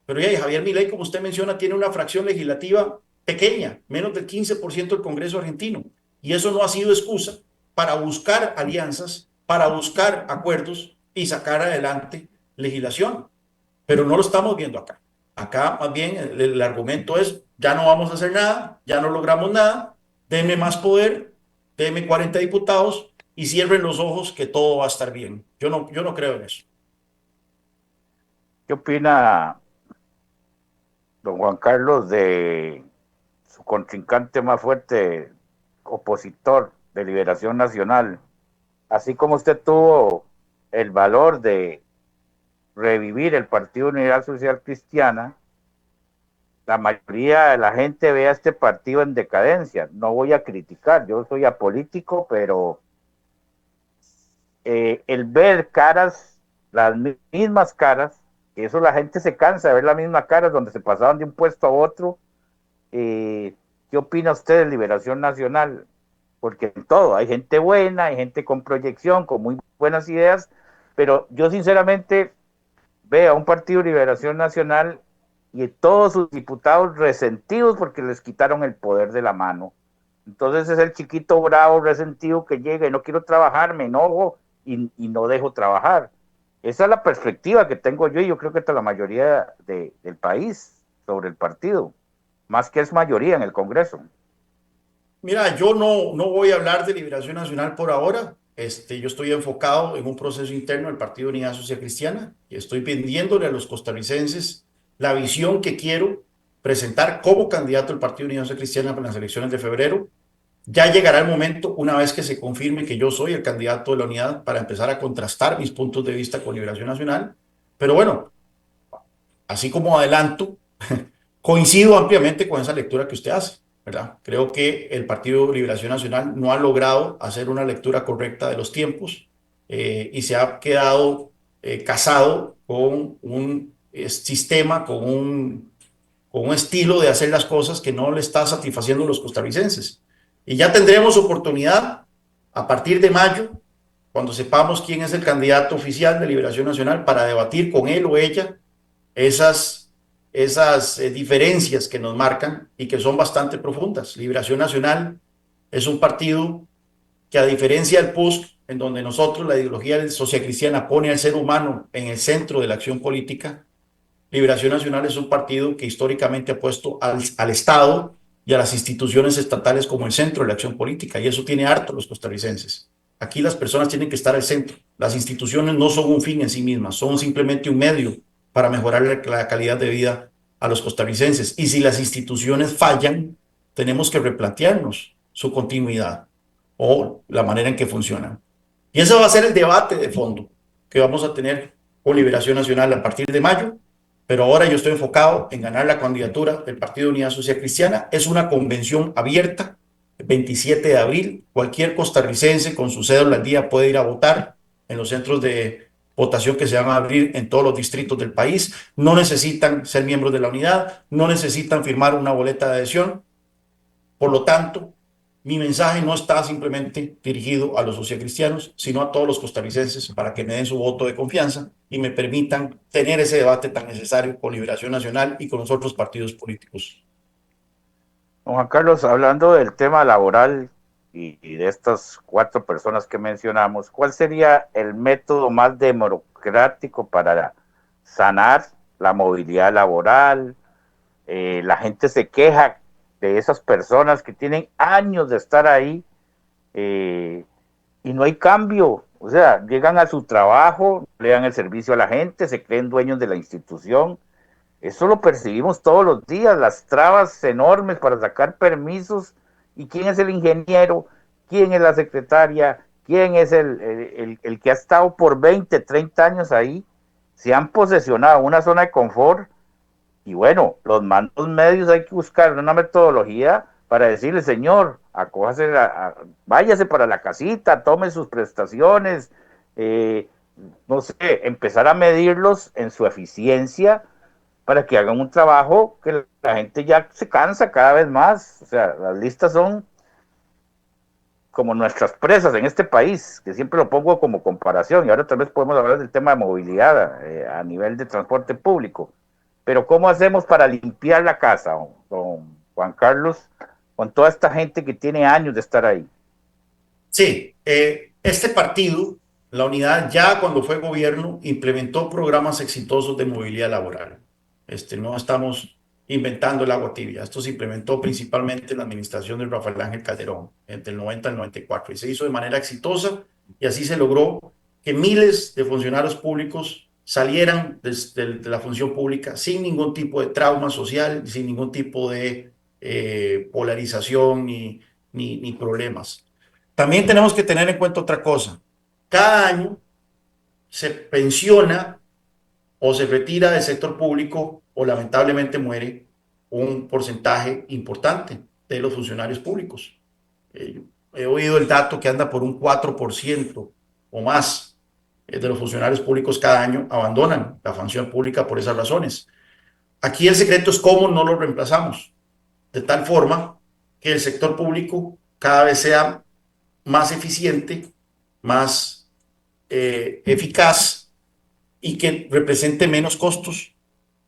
Pero ya, Javier Milei, como usted menciona, tiene una fracción legislativa pequeña, menos del 15% del Congreso argentino. Y eso no ha sido excusa para buscar alianzas, para buscar acuerdos y sacar adelante legislación. Pero no lo estamos viendo acá. Acá más bien el argumento es, ya no vamos a hacer nada, ya no logramos nada, denme más poder, denme 40 diputados y cierren los ojos que todo va a estar bien. Yo no creo en eso. ¿Qué opina don Juan Carlos de su contrincante más fuerte, opositor de Liberación Nacional? Así como usted tuvo el valor de revivir el Partido Unidad Social Cristiana, la mayoría de la gente ve a este partido en decadencia. No voy a criticar, yo soy apolítico, pero el ver caras, las mismas caras, eso la gente se cansa de ver las mismas caras donde se pasaban de un puesto a otro. ¿Qué opina usted de Liberación Nacional? Porque en todo, hay gente buena, hay gente con proyección, con muy buenas ideas, pero yo sinceramente veo a un partido de Liberación Nacional y todos sus diputados resentidos porque les quitaron el poder de la mano. Entonces es el chiquito bravo, resentido que llega y no quiero trabajar, me enojo y no dejo trabajar. Esa es la perspectiva que tengo yo y yo creo que está la mayoría del país sobre el partido, más que es mayoría en el Congreso. Mira, yo no voy a hablar de Liberación Nacional por ahora. Yo estoy enfocado en un proceso interno del Partido Unidad Social Cristiana y estoy vendiéndole a los costarricenses la visión que quiero presentar como candidato del Partido Unidad Social Cristiana para las elecciones de febrero. Ya llegará el momento, una vez que se confirme que yo soy el candidato de la unidad, para empezar a contrastar mis puntos de vista con Liberación Nacional. Pero bueno, así como adelanto, coincido ampliamente con esa lectura que usted hace, ¿verdad? Creo que el Partido Liberación Nacional no ha logrado hacer una lectura correcta de los tiempos y se ha quedado casado con un sistema, con un estilo de hacer las cosas que no le está satisfaciendo a los costarricenses. Y ya tendremos oportunidad a partir de mayo, cuando sepamos quién es el candidato oficial de Liberación Nacional, para debatir con él o ella esas diferencias que nos marcan y que son bastante profundas. Liberación Nacional es un partido que, a diferencia del PUSC, en donde nosotros, la ideología socialcristiana, pone al ser humano en el centro de la acción política, Liberación Nacional es un partido que históricamente ha puesto al Estado y a las instituciones estatales como el centro de la acción política, y eso tiene harto los costarricenses. Aquí las personas tienen que estar al centro. Las instituciones no son un fin en sí mismas, son simplemente un medio para mejorar la calidad de vida a los costarricenses. Y si las instituciones fallan, tenemos que replantearnos su continuidad o la manera en que funcionan. Y ese va a ser el debate de fondo que vamos a tener con Liberación Nacional a partir de mayo, pero ahora yo estoy enfocado en ganar la candidatura del Partido de Unidad Social Cristiana. Es una convención abierta, el 27 de abril, cualquier costarricense con su cédula al día puede ir a votar en los centros de votación que se van a abrir en todos los distritos del país. No necesitan ser miembros de la unidad, no necesitan firmar una boleta de adhesión. Por lo tanto, mi mensaje no está simplemente dirigido a los socialcristianos, sino a todos los costarricenses para que me den su voto de confianza y me permitan tener ese debate tan necesario con Liberación Nacional y con los otros partidos políticos. Don Juan Carlos, hablando del tema laboral y de estas 4 personas que mencionamos, ¿cuál sería el método más democrático para sanar la movilidad laboral? La gente se queja de esas personas que tienen años de estar ahí y no hay cambio. O sea, llegan a su trabajo, le dan el servicio a la gente, se creen dueños de la institución. Eso lo percibimos todos los días, las trabas enormes para sacar permisos. ¿Y quién es el ingeniero? ¿Quién es la secretaria? ¿Quién es el que ha estado por 20, 30 años ahí? Se han posesionado en una zona de confort. Y bueno, los mandos medios hay que buscar una metodología para decirle, señor, acójase, váyase para la casita, tome sus prestaciones, no sé, empezar a medirlos en su eficiencia para que hagan un trabajo que la gente ya se cansa cada vez más. O sea, las listas son como nuestras presas en este país, que siempre lo pongo como comparación, y ahora tal vez podemos hablar del tema de movilidad a nivel de transporte público. Pero ¿cómo hacemos para limpiar la casa, don Juan Carlos, con toda esta gente que tiene años de estar ahí? Sí, este partido, la unidad, ya cuando fue gobierno, implementó programas exitosos de movilidad laboral. No estamos inventando el agua tibia. Esto se implementó principalmente en la administración de Rafael Ángel Calderón, entre el 90 y el 94, y se hizo de manera exitosa, y así se logró que miles de funcionarios públicos salieran de la función pública sin ningún tipo de trauma social, sin ningún tipo de polarización ni problemas. También tenemos que tener en cuenta otra cosa. Cada año se pensiona o se retira del sector público o lamentablemente muere un porcentaje importante de los funcionarios públicos. He oído el dato que anda por un 4% o más de los funcionarios públicos cada año abandonan la función pública por esas razones. Aquí el secreto es cómo no lo reemplazamos, de tal forma que el sector público cada vez sea más eficiente, más eficaz y que represente menos costos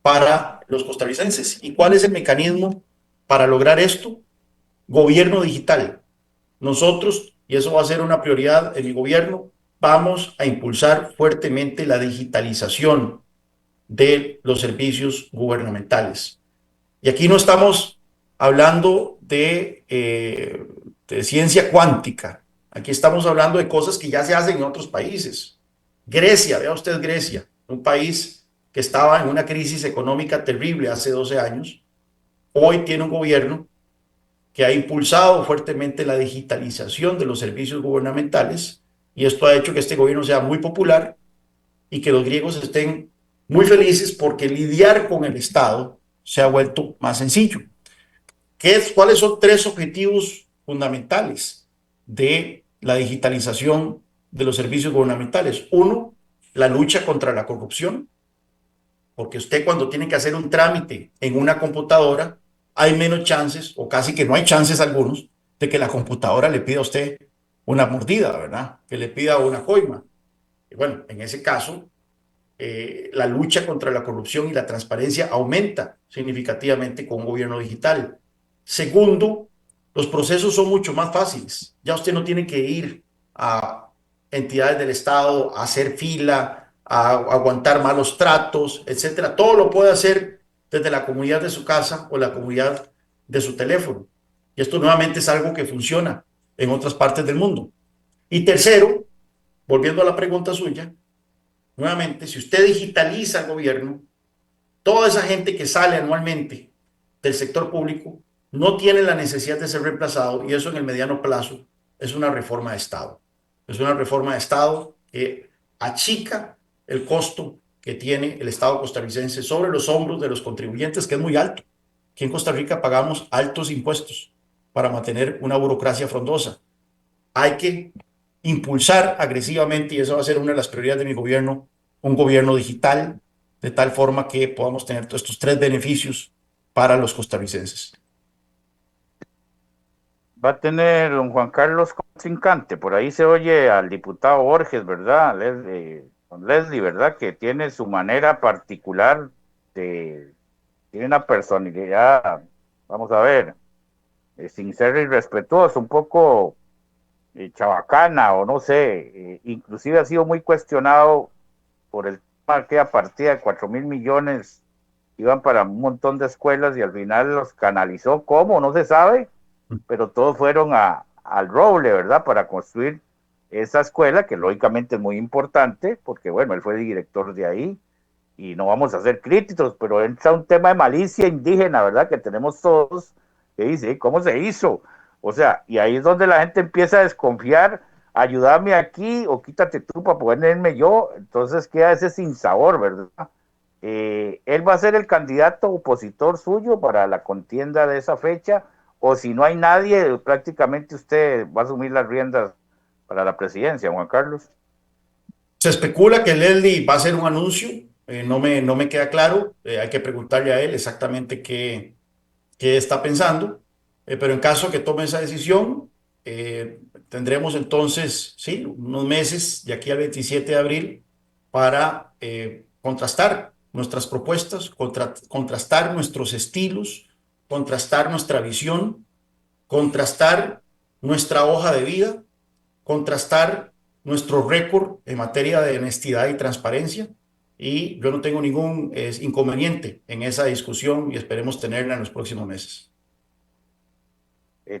para los costarricenses. ¿Y cuál es el mecanismo para lograr esto? Gobierno digital. Nosotros, y eso va a ser una prioridad en mi gobierno, vamos a impulsar fuertemente la digitalización de los servicios gubernamentales. Y aquí no estamos hablando de ciencia cuántica. Aquí estamos hablando de cosas que ya se hacen en otros países. Grecia, vea usted Grecia, un país que estaba en una crisis económica terrible hace 12 años, hoy tiene un gobierno que ha impulsado fuertemente la digitalización de los servicios gubernamentales, y esto ha hecho que este gobierno sea muy popular y que los griegos estén muy felices porque lidiar con el Estado se ha vuelto más sencillo. ¿Cuáles son 3 objetivos fundamentales de la digitalización de los servicios gubernamentales? 1, la lucha contra la corrupción, porque usted cuando tiene que hacer un trámite en una computadora, hay menos chances, o casi que no hay chances algunos, de que la computadora le pida a usted una mordida, ¿verdad? Que le pida una coima. Y bueno, en ese caso, la lucha contra la corrupción y la transparencia aumenta significativamente con un gobierno digital. Segundo, los procesos son mucho más fáciles. Ya usted no tiene que ir a entidades del Estado a hacer fila, a aguantar malos tratos, etcétera. Todo lo puede hacer desde la comunidad de su casa o la comunidad de su teléfono. Y esto nuevamente es algo que funciona en otras partes del mundo. Y tercero, volviendo a la pregunta suya, nuevamente, si usted digitaliza el gobierno, toda esa gente que sale anualmente del sector público no tiene la necesidad de ser reemplazado y eso en el mediano plazo es una reforma de Estado. Es una reforma de Estado que achica el costo que tiene el Estado costarricense sobre los hombros de los contribuyentes, que es muy alto. Aquí en Costa Rica pagamos altos impuestos para mantener una burocracia frondosa. Hay que impulsar agresivamente, y eso va a ser una de las prioridades de mi gobierno, un gobierno digital, de tal forma que podamos tener todos estos tres beneficios para los costarricenses. Va a tener don Juan Carlos contrincante. Por ahí se oye al diputado Borges, ¿verdad? Don Leslie, ¿verdad? Que tiene su manera particular tiene una personalidad, vamos a ver, sin ser irrespetuoso, un poco chabacana o no sé, inclusive ha sido muy cuestionado por el tema que a partida de 4.000 millones iban para un montón de escuelas y al final los canalizó. ¿Cómo? No se sabe, pero todos fueron al roble, ¿verdad? Para construir esa escuela, que lógicamente es muy importante, porque bueno, él fue director de ahí, y no vamos a ser críticos, pero entra un tema de malicia indígena, ¿verdad? Que tenemos todos, que dice, ¿cómo se hizo? O sea, y ahí es donde la gente empieza a desconfiar, ayúdame aquí o quítate tú para ponerme yo, entonces queda ese sinsabor, ¿verdad? Él va a ser el candidato opositor suyo para la contienda de esa fecha, o si no hay nadie, prácticamente usted va a asumir las riendas para la presidencia, Juan Carlos. Se especula que Leslie va a hacer un anuncio, no me queda claro, hay que preguntarle a él exactamente qué está pensando, pero en caso que tome esa decisión, tendremos entonces, sí, unos meses de aquí al 27 de abril para contrastar nuestras propuestas, contrastar nuestros estilos, contrastar nuestra visión, contrastar nuestra hoja de vida, contrastar nuestro récord en materia de honestidad y transparencia. Y yo no tengo ningún inconveniente en esa discusión y esperemos tenerla en los próximos meses.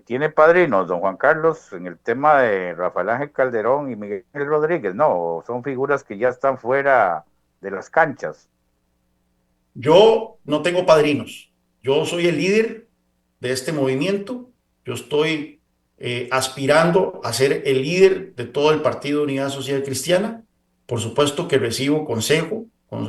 Tiene padrinos, don Juan Carlos, en el tema de Rafael Ángel Calderón y Miguel Rodríguez, no, son figuras que ya están fuera de las canchas. Yo no tengo padrinos. Yo soy el líder de este movimiento. Yo estoy aspirando a ser el líder de todo el Partido de Unidad Social Cristiana. Por supuesto que recibo consejo,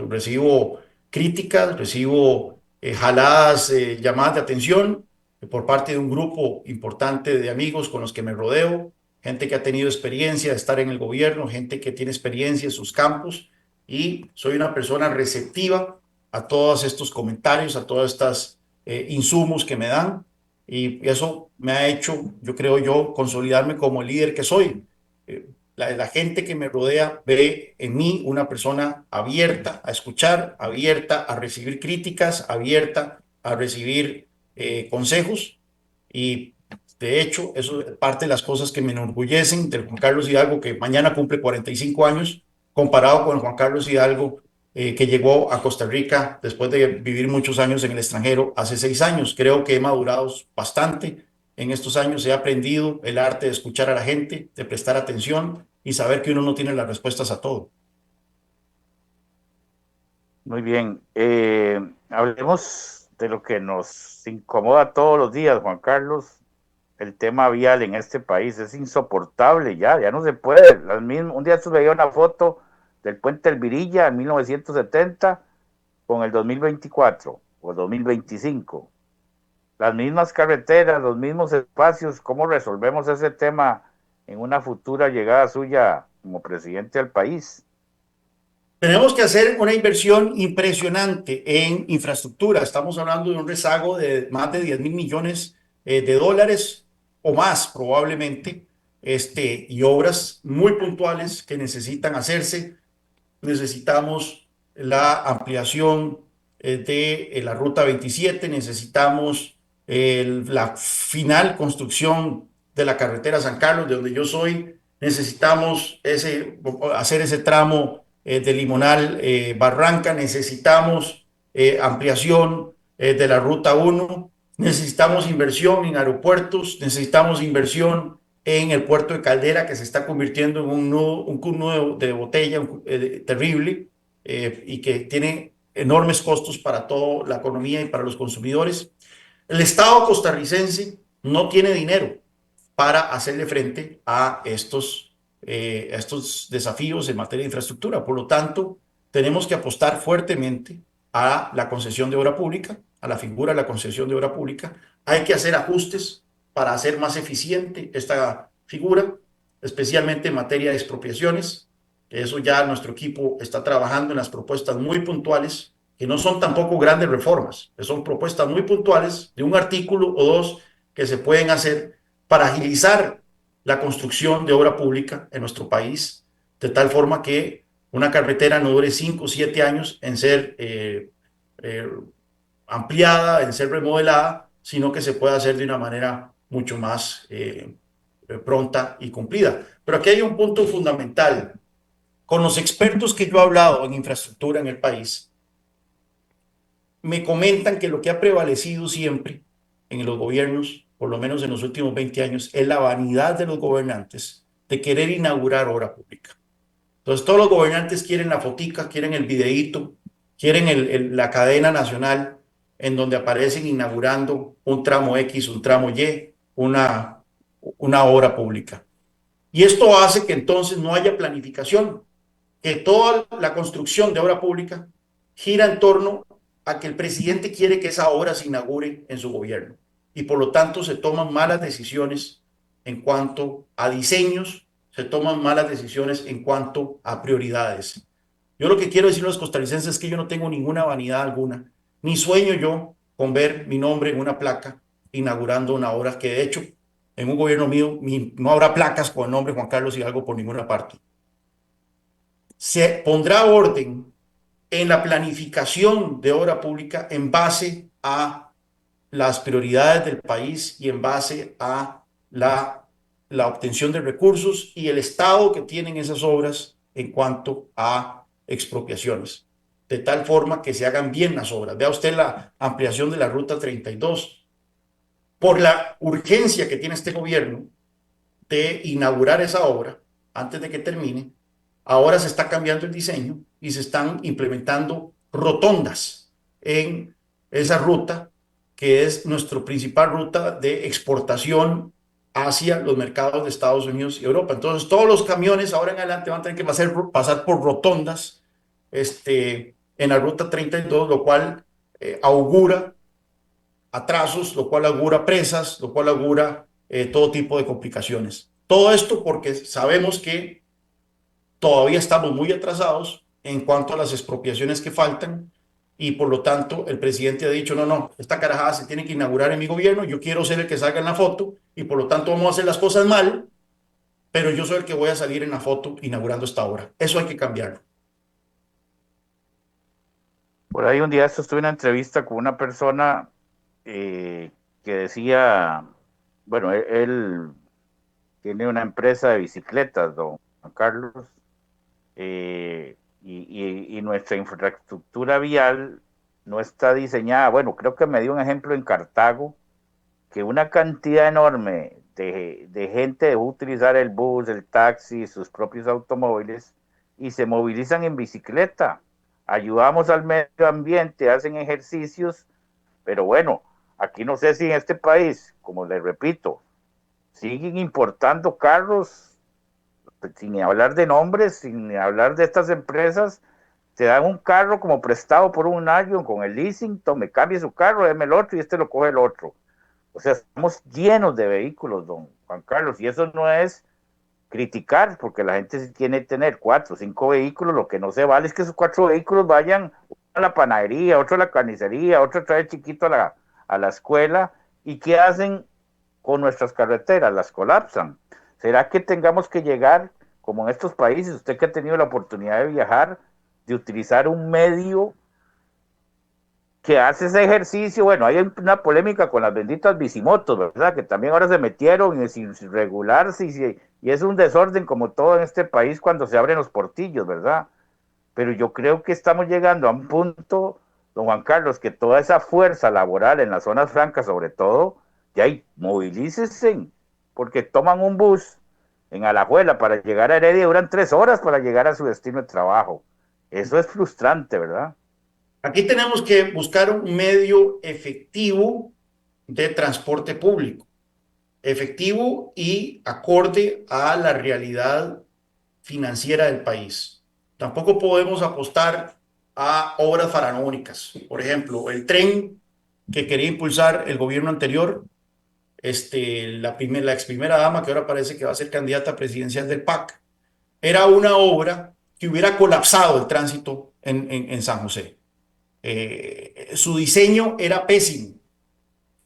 recibo críticas, recibo jaladas, llamadas de atención por parte de un grupo importante de amigos con los que me rodeo, gente que ha tenido experiencia de estar en el gobierno, gente que tiene experiencia en sus campos, y soy una persona receptiva a todos estos comentarios, a todos estos insumos que me dan, y eso me ha hecho, yo creo yo, consolidarme como el líder que soy. La gente que me rodea ve en mí una persona abierta a escuchar, abierta a recibir críticas, abierta a recibir consejos, y de hecho eso es parte de las cosas que me enorgullecen del Juan Carlos Hidalgo, que mañana cumple 45 años, comparado con el Juan Carlos Hidalgo que llegó a Costa Rica después de vivir muchos años en el extranjero hace 6 años. Creo que he madurado bastante en estos años, he aprendido el arte de escuchar a la gente, de prestar atención y saber que uno no tiene las respuestas a todo. Muy bien, hablemos de lo que nos incomoda todos los días, Juan Carlos. El tema vial en este país es insoportable, ya no se puede. Un día se veía una foto del puente El Virilla en 1970 con el 2024 o 2025. Las mismas carreteras, los mismos espacios. ¿Cómo resolvemos ese tema en una futura llegada suya como presidente del país? Tenemos que hacer una inversión impresionante en infraestructura. Estamos hablando de un rezago de más de 10 mil millones de dólares o más probablemente, y obras muy puntuales que necesitan hacerse. Necesitamos la ampliación de la Ruta 27, necesitamos la final construcción de la carretera San Carlos, de donde yo soy, necesitamos hacer ese tramo de Limonal Barranca, necesitamos ampliación de la Ruta 1, necesitamos inversión en aeropuertos, necesitamos inversión en el puerto de Caldera, que se está convirtiendo en un nudo de botella terrible, y que tiene enormes costos para toda la economía y para los consumidores. El Estado costarricense no tiene dinero para hacerle frente a estos desafíos en materia de infraestructura. Por lo tanto, tenemos que apostar fuertemente a la concesión de obra pública, a la figura de la concesión de obra pública. Hay que hacer ajustes para hacer más eficiente esta figura, especialmente en materia de expropiaciones. Eso ya nuestro equipo está trabajando en las propuestas muy puntuales, que no son tampoco grandes reformas, que son propuestas muy puntuales de un artículo o dos que se pueden hacer para agilizar la construcción de obra pública en nuestro país, de tal forma que una carretera no dure 5 o 7 años en ser eh, ampliada, en ser remodelada, sino que se pueda hacer de una manera mucho más pronta y cumplida. Pero aquí hay un punto fundamental. Con los expertos que yo he hablado en infraestructura en el país, me comentan que lo que ha prevalecido siempre en los gobiernos, por lo menos en los últimos 20 años, es la vanidad de los gobernantes de querer inaugurar obra pública. Entonces todos los gobernantes quieren la fotica, quieren el videíto, quieren la cadena nacional en donde aparecen inaugurando un tramo X, un tramo Y, una obra pública. Y esto hace que entonces no haya planificación, que toda la construcción de obra pública gira en torno a que el presidente quiere que esa obra se inaugure en su gobierno. Y por lo tanto se toman malas decisiones en cuanto a diseños, se toman malas decisiones en cuanto a prioridades. Yo lo que quiero decir a los costarricenses es que yo no tengo ninguna vanidad alguna, ni sueño yo con ver mi nombre en una placa inaugurando una obra que de hecho en un gobierno mío no habrá placas con el nombre Juan Carlos Hidalgo por ninguna parte. Se pondrá orden en la planificación de obra pública en base a las prioridades del país y en base a la obtención de recursos y el estado que tienen esas obras en cuanto a expropiaciones, de tal forma que se hagan bien las obras. Vea usted la ampliación de la Ruta 32. Por la urgencia que tiene este gobierno de inaugurar esa obra antes de que termine, ahora se está cambiando el diseño y se están implementando rotondas en esa ruta que es nuestra principal ruta de exportación hacia los mercados de Estados Unidos y Europa. Entonces, todos los camiones ahora en adelante van a tener que pasar por rotondas en la ruta 32, lo cual augura atrasos, lo cual augura presas, lo cual augura todo tipo de complicaciones. Todo esto porque sabemos que todavía estamos muy atrasados en cuanto a las expropiaciones que faltan y por lo tanto el presidente ha dicho, no, esta carajada se tiene que inaugurar en mi gobierno, yo quiero ser el que salga en la foto y por lo tanto vamos a hacer las cosas mal, pero yo soy el que voy a salir en la foto inaugurando esta obra. Eso hay que cambiarlo. Por ahí un día estuve en una entrevista con una persona que decía, bueno, él tiene una empresa de bicicletas, don Juan Carlos, y nuestra infraestructura vial no está diseñada. Bueno, creo que me dio un ejemplo en Cartago, que una cantidad enorme de gente debe utilizar el bus, el taxi, sus propios automóviles, y se movilizan en bicicleta. Ayudamos al medio ambiente, hacen ejercicios, pero bueno, aquí no sé si en este país, como les repito, siguen importando carros, sin hablar de nombres, sin hablar de estas empresas, te dan un carro como prestado por un año con el leasing, tome, cambie su carro, déme el otro y este lo coge el otro. O sea, estamos llenos de vehículos, don Juan Carlos, y eso no es criticar, porque la gente tiene que tener 4 o 5 vehículos, lo que no se vale es que esos 4 vehículos vayan a la panadería, otro a la carnicería, otro trae chiquito a la escuela, y ¿qué hacen con nuestras carreteras? Las colapsan. ¿Será que tengamos que llegar, como en estos países, usted que ha tenido la oportunidad de viajar, de utilizar un medio que hace ese ejercicio? Bueno, hay una polémica con las benditas bicimotos, ¿verdad? Que también ahora se metieron sin regularse y es un desorden como todo en este país cuando se abren los portillos, ¿verdad? Pero yo creo que estamos llegando a un punto, don Juan Carlos, que toda esa fuerza laboral en las zonas francas, sobre todo, ya hay, movilícese, porque toman un bus en Alajuela para llegar a Heredia, duran 3 horas para llegar a su destino de trabajo. Eso es frustrante, ¿verdad? Aquí tenemos que buscar un medio efectivo de transporte público, efectivo y acorde a la realidad financiera del país. Tampoco podemos apostar a obras faraónicas. Por ejemplo, el tren que quería impulsar el gobierno anterior, la ex primera dama, que ahora parece que va a ser candidata presidencial del PAC, era una obra que hubiera colapsado el tránsito en San José. Su diseño era pésimo,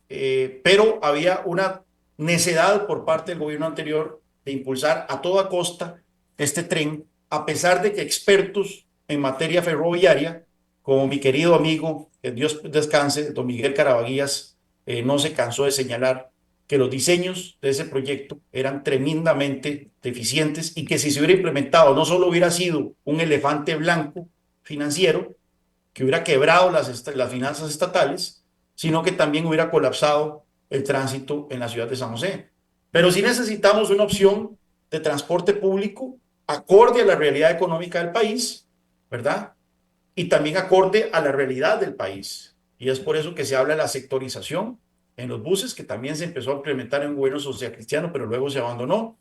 pero había una necedad por parte del gobierno anterior de impulsar a toda costa este tren, a pesar de que expertos en materia ferroviaria, como mi querido amigo, que Dios descanse, don Miguel Carabaguías, no se cansó de señalar que los diseños de ese proyecto eran tremendamente deficientes y que si se hubiera implementado no solo hubiera sido un elefante blanco financiero, que hubiera quebrado las finanzas estatales, sino que también hubiera colapsado el tránsito en la ciudad de San José. Pero sí necesitamos una opción de transporte público acorde a la realidad económica del país, ¿verdad? Y también acorde a la realidad del país. Y es por eso que se habla de la sectorización en los buses, que también se empezó a implementar en un gobierno social cristiano, pero luego se abandonó.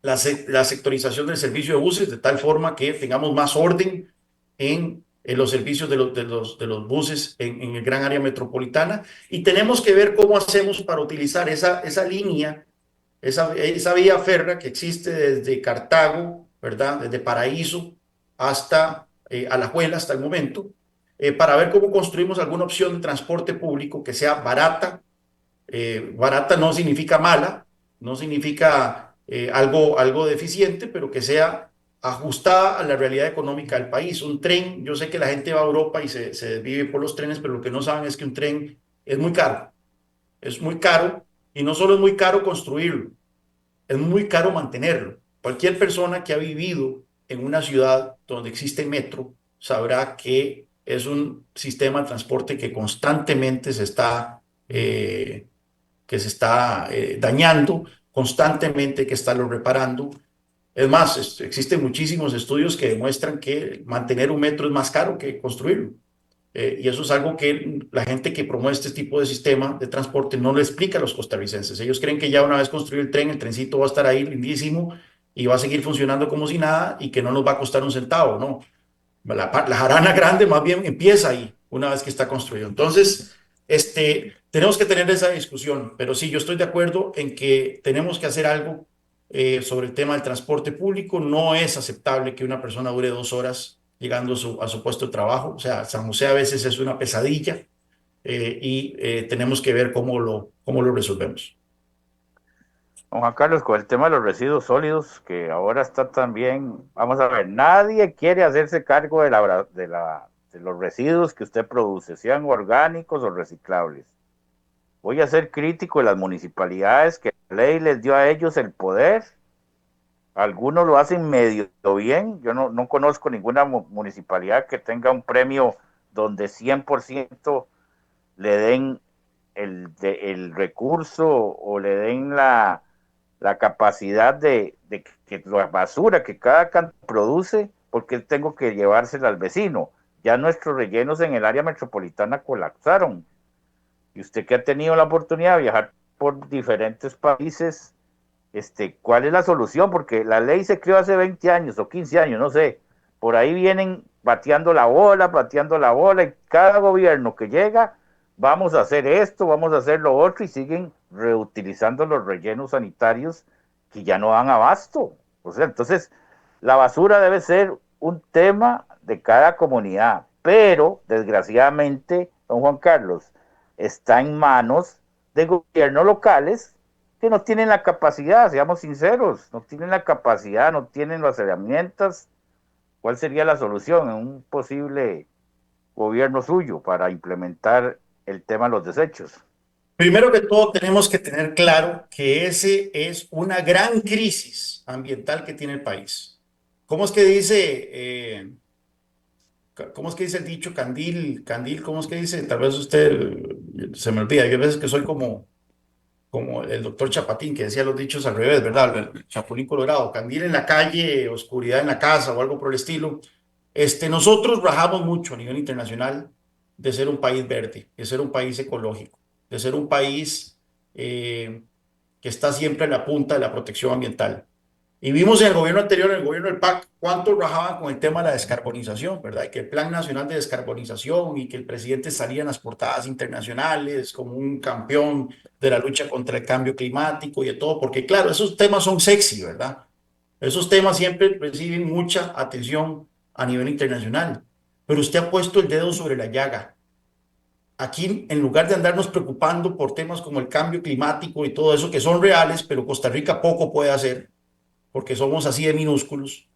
La sectorización del servicio de buses, de tal forma que tengamos más orden en los servicios de los buses en el gran área metropolitana. Y tenemos que ver cómo hacemos para utilizar esa línea, esa vía férrea que existe desde Cartago, ¿verdad? Desde Paraíso hasta Alajuela hasta el momento, para ver cómo construimos alguna opción de transporte público que sea barata. Barata no significa mala, no significa algo deficiente, pero que sea ajustada a la realidad económica del país. Un tren, yo sé que la gente va a Europa y se vive por los trenes, pero lo que no saben es que un tren es muy caro, y no solo es muy caro construirlo, es muy caro mantenerlo. Cualquier persona que ha vivido en una ciudad donde existe metro sabrá que es un sistema de transporte que constantemente se está dañando, constantemente hay que estarlo reparando. Es más, existen muchísimos estudios que demuestran que mantener un metro es más caro que construirlo. Y eso es algo que la gente que promueve este tipo de sistema de transporte no le explica a los costarricenses. Ellos creen que ya una vez construido el tren, el trencito va a estar ahí lindísimo y va a seguir funcionando como si nada y que no nos va a costar un centavo, ¿no? La jarana grande más bien empieza ahí, una vez que está construido. Entonces, tenemos que tener esa discusión, pero sí, yo estoy de acuerdo en que tenemos que hacer algo sobre el tema del transporte público. No es aceptable que una persona dure 2 horas llegando a su puesto de trabajo. O sea, San José a veces es una pesadilla, y tenemos que ver cómo lo resolvemos. Don Juan Carlos, con el tema de los residuos sólidos, que ahora está también, vamos a ver, nadie quiere hacerse cargo de los residuos que usted produce, sean orgánicos o reciclables. Voy a ser crítico de las municipalidades que la ley les dio a ellos el poder. Algunos lo hacen medio bien. Yo no conozco ninguna municipalidad que tenga un premio donde 100% le den el recurso o le den la capacidad de que la basura que cada canto produce, porque tengo que llevársela al vecino. Ya nuestros rellenos en el área metropolitana colapsaron. Y usted que ha tenido la oportunidad de viajar por diferentes países, ¿cuál es la solución? Porque la ley se creó hace 20 años o 15 años, no sé. Por ahí vienen pateando la bola, y cada gobierno que llega, vamos a hacer esto, vamos a hacer lo otro, y siguen reutilizando los rellenos sanitarios que ya no dan abasto. O sea, entonces, la basura debe ser un tema de cada comunidad, pero desgraciadamente, don Juan Carlos, está en manos de gobiernos locales que no tienen la capacidad, seamos sinceros, no tienen la capacidad, no tienen las herramientas. ¿Cuál sería la solución en un posible gobierno suyo para implementar el tema de los desechos? Primero que todo, tenemos que tener claro que ese es una gran crisis ambiental que tiene el país. ¿Cómo es que dice, cómo es que dice el dicho candil, cómo es que dice? Tal vez usted se me olvida. Yo a veces que soy como el doctor Chapatín, que decía los dichos al revés, ¿verdad? El Chapulín Colorado, candil en la calle, oscuridad en la casa o algo por el estilo. Nosotros rajamos mucho a nivel internacional de ser un país verde, de ser un país ecológico, de ser un país que está siempre en la punta de la protección ambiental. Y vimos en el gobierno anterior, en el gobierno del PAC, cuánto rajaban con el tema de la descarbonización, ¿verdad? Y que el Plan Nacional de Descarbonización y que el presidente salía en las portadas internacionales como un campeón de la lucha contra el cambio climático y de todo, porque claro, esos temas son sexy, ¿verdad? Esos temas siempre reciben mucha atención a nivel internacional, pero usted ha puesto el dedo sobre la llaga. Aquí, en lugar de andarnos preocupando por temas como el cambio climático y todo eso, que son reales, pero Costa Rica poco puede hacer, porque somos así de minúsculos,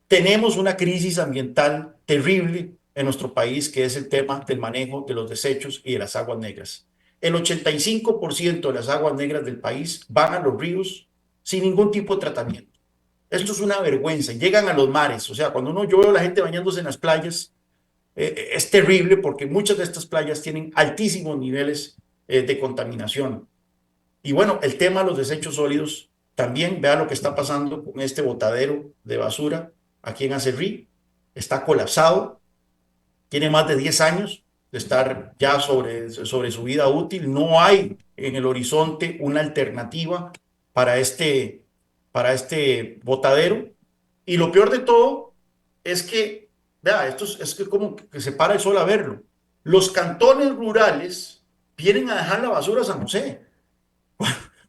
tenemos una crisis ambiental terrible en nuestro país, que es el tema del manejo de los desechos y de las aguas negras. El 85% de las aguas negras del país van a los ríos sin ningún tipo de tratamiento. Esto es una vergüenza. Llegan a los mares. O sea, cuando yo veo a la gente bañándose en las playas, es terrible porque muchas de estas playas tienen altísimos niveles de contaminación. Y bueno, el tema de los desechos sólidos, también vea lo que está pasando con este botadero de basura aquí en Acerrí. Está colapsado, tiene más de 10 años de estar ya sobre su vida útil. No hay en el horizonte una alternativa para este botadero. Y lo peor de todo es que, vea, es que como que se para el sol a verlo. Los cantones rurales vienen a dejar la basura a San José,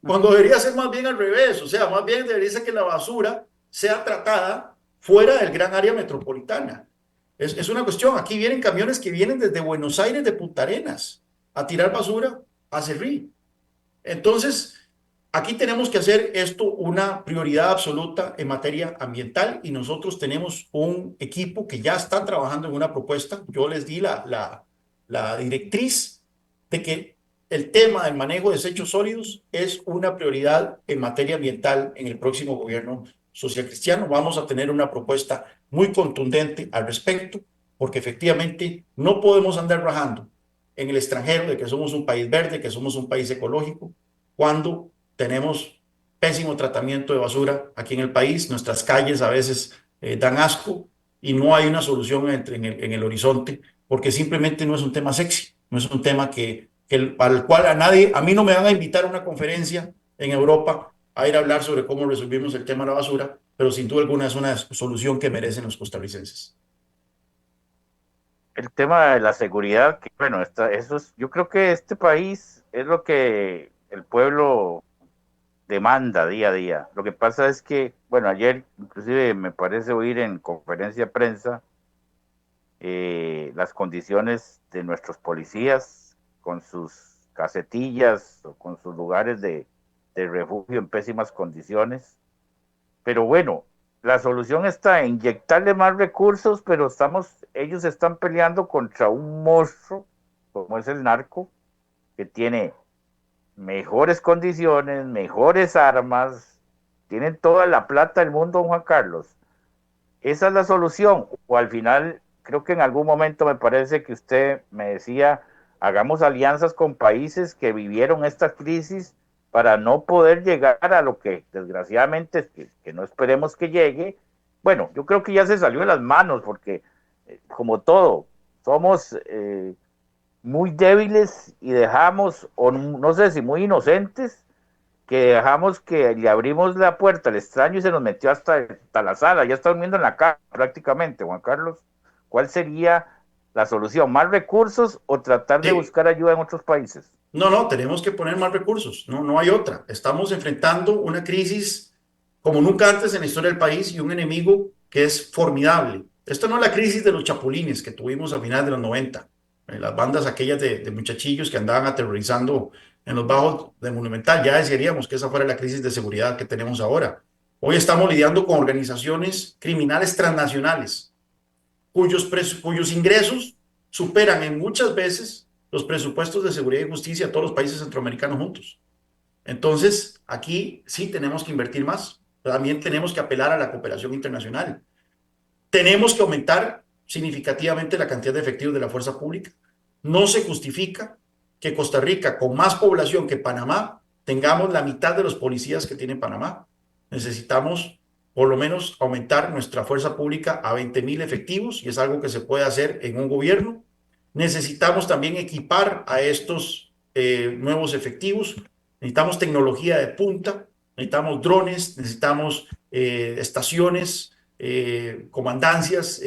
cuando debería ser más bien al revés. O sea, más bien debería ser que la basura sea tratada fuera del gran área metropolitana. Es una cuestión, aquí vienen camiones que vienen desde Buenos Aires, de Punta Arenas, a tirar basura a Cerrí. Entonces, aquí tenemos que hacer esto una prioridad absoluta en materia ambiental, y nosotros tenemos un equipo que ya está trabajando en una propuesta. Yo les di la directriz de que el tema del manejo de desechos sólidos es una prioridad en materia ambiental en el próximo gobierno social cristiano. Vamos a tener una propuesta muy contundente al respecto, porque efectivamente no podemos andar rajando en el extranjero de que somos un país verde, que somos un país ecológico, cuando tenemos pésimo tratamiento de basura aquí en el país. Nuestras calles a veces dan asco y no hay una solución en el horizonte, porque simplemente no es un tema sexy, no es un tema al cual a mí no me van a invitar a una conferencia en Europa a ir a hablar sobre cómo resolvimos el tema de la basura, pero sin duda alguna es una solución que merecen los costarricenses. El tema de la seguridad, que bueno, yo creo que este país es lo que el pueblo demanda día a día. Lo que pasa es que, bueno, ayer inclusive me parece oír en conferencia de prensa las condiciones de nuestros policías con sus casetillas o con sus lugares de refugio en pésimas condiciones. Pero bueno, la solución está en inyectarle más recursos, pero ellos están peleando contra un monstruo como es el narco, que tiene mejores condiciones, mejores armas, tienen toda la plata del mundo, don Juan Carlos. Esa es la solución. O al final, creo que en algún momento me parece que usted me decía, hagamos alianzas con países que vivieron esta crisis para no poder llegar a lo que desgraciadamente, que no esperemos que llegue. Bueno, yo creo que ya se salió de las manos porque, como todo, somos muy débiles y dejamos, o no sé si muy inocentes, que dejamos que le abrimos la puerta al extraño y se nos metió hasta la sala. Ya está durmiendo en la casa prácticamente, Juan Carlos. ¿Cuál sería la solución? ¿Más recursos o tratar de Sí. buscar ayuda en otros países? No, tenemos que poner más recursos, no hay otra. Estamos enfrentando una crisis como nunca antes en la historia del país y un enemigo que es formidable. Esto no es la crisis de los chapulines que tuvimos a finales de los 90, las bandas aquellas de muchachillos que andaban aterrorizando en los bajos de Monumental. Ya desearíamos que esa fuera la crisis de seguridad que tenemos ahora. Hoy estamos lidiando con organizaciones criminales transnacionales cuyos ingresos superan en muchas veces los presupuestos de seguridad y justicia de todos los países centroamericanos juntos. Entonces, aquí sí tenemos que invertir más. También tenemos que apelar a la cooperación internacional. Tenemos que aumentar significativamente la cantidad de efectivos de la fuerza pública. No se justifica que Costa Rica, con más población que Panamá, tengamos la mitad de los policías que tiene Panamá. Necesitamos por lo menos aumentar nuestra fuerza pública a 20,000 efectivos, y es algo que se puede hacer en un gobierno. Necesitamos también equipar a estos nuevos efectivos. Necesitamos tecnología de punta, necesitamos drones, necesitamos estaciones, comandancias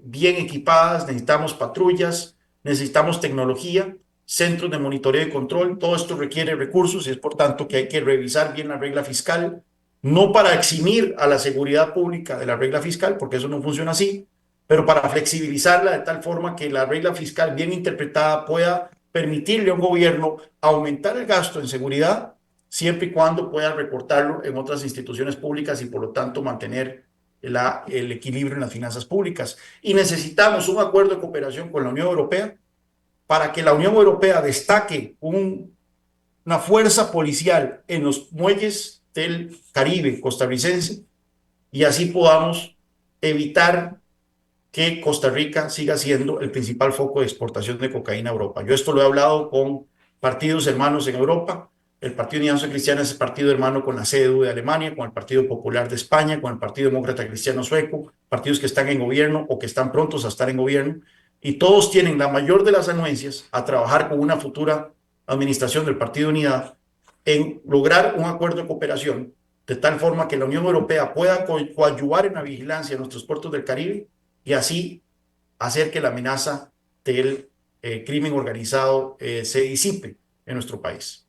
bien equipadas, necesitamos patrullas, necesitamos tecnología, centros de monitoreo y control. Todo esto requiere recursos y es por tanto que hay que revisar bien la regla fiscal, no para eximir a la seguridad pública de la regla fiscal, porque eso no funciona así, pero para flexibilizarla de tal forma que la regla fiscal bien interpretada pueda permitirle a un gobierno aumentar el gasto en seguridad siempre y cuando pueda recortarlo en otras instituciones públicas y por lo tanto mantener el equilibrio en las finanzas públicas. Y necesitamos un acuerdo de cooperación con la Unión Europea para que la Unión Europea destaque una fuerza policial en los muelles del Caribe costarricense y así podamos evitar que Costa Rica siga siendo el principal foco de exportación de cocaína a Europa. Yo esto lo he hablado con partidos hermanos en Europa. El Partido Unidad Social Cristiana es el partido hermano con la CDU de Alemania, con el Partido Popular de España, con el Partido Demócrata Cristiano Sueco, partidos que están en gobierno o que están prontos a estar en gobierno, y todos tienen la mayor de las anuencias a trabajar con una futura administración del Partido Unidad en lograr un acuerdo de cooperación de tal forma que la Unión Europea pueda coadyuvar en la vigilancia de nuestros puertos del Caribe y así hacer que la amenaza del crimen organizado se disipe en nuestro país.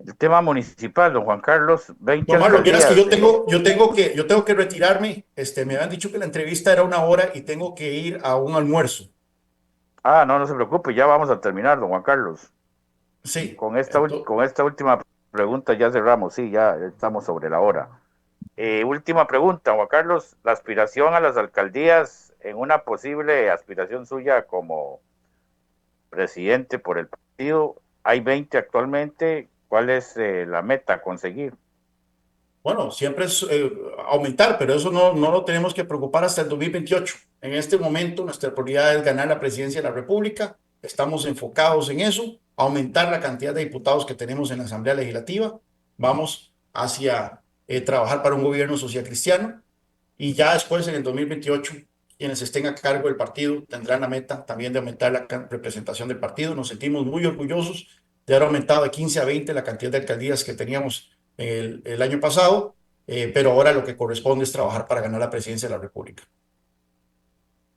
El tema municipal, don Juan Carlos, 20 Juan Marlon, vieras que alcaldías. yo tengo que retirarme. Me habían dicho que la entrevista era 1 hora y tengo que ir a un almuerzo. No, no se preocupe, ya vamos a terminar, don Juan Carlos. Sí. Con esta última pregunta ya cerramos, sí, ya estamos sobre la hora. Última pregunta, Juan Carlos, la aspiración a las alcaldías en una posible aspiración suya como presidente por el partido, hay 20 actualmente, ¿cuál es la meta a conseguir? Bueno, siempre es aumentar, pero eso no lo tenemos que preocupar hasta el 2028. En este momento nuestra prioridad es ganar la presidencia de la República, estamos enfocados en eso, aumentar la cantidad de diputados que tenemos en la Asamblea Legislativa, vamos hacia trabajar para un gobierno social cristiano y ya después en el 2028 quienes estén a cargo del partido tendrán la meta también de aumentar la representación del partido. Nos sentimos muy orgullosos de haber aumentado de 15 a 20 la cantidad de alcaldías que teníamos el año pasado, pero ahora lo que corresponde es trabajar para ganar la presidencia de la República.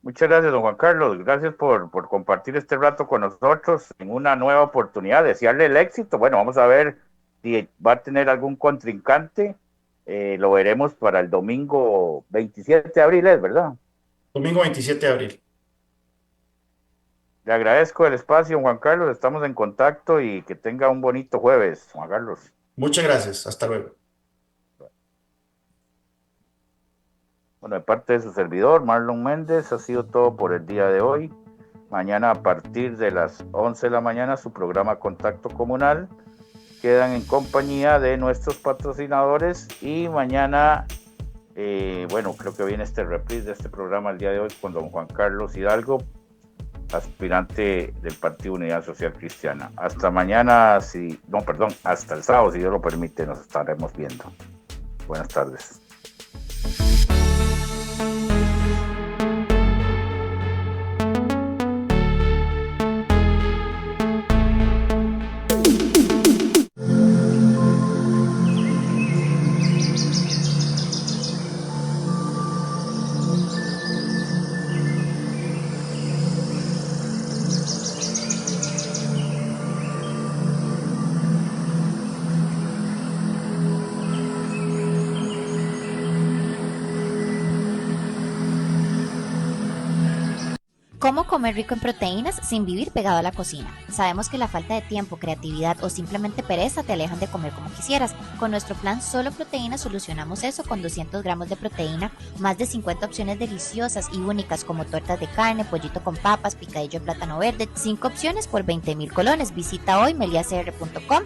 Muchas gracias, don Juan Carlos. Gracias por compartir este rato con nosotros en una nueva oportunidad. Desearle el éxito. Bueno, vamos a ver si va a tener algún contrincante. Lo veremos para el domingo 27 de abril, ¿es verdad? Domingo 27 de abril. Le agradezco el espacio, Juan Carlos. Estamos en contacto y que tenga un bonito jueves, Juan Carlos. Muchas gracias. Hasta luego. Bueno, de parte de su servidor, Marlon Méndez, ha sido todo por el día de hoy. Mañana a partir de las 11 de la mañana, su programa Contacto Comunal. Quedan en compañía de nuestros patrocinadores y mañana, creo que viene este reprise de este programa el día de hoy con don Juan Carlos Hidalgo, aspirante del Partido Unidad Social Cristiana. Hasta mañana, hasta el sábado, si Dios lo permite, nos estaremos viendo. Buenas tardes. ¿Cómo comer rico en proteínas sin vivir pegado a la cocina? Sabemos que la falta de tiempo, creatividad o simplemente pereza te alejan de comer como quisieras. Con nuestro plan Solo Proteína solucionamos eso con 200 gramos de proteína, más de 50 opciones deliciosas y únicas como tortas de carne, pollito con papas, picadillo de plátano verde, 5 opciones por 20,000 colones. Visita hoy meliacr.com.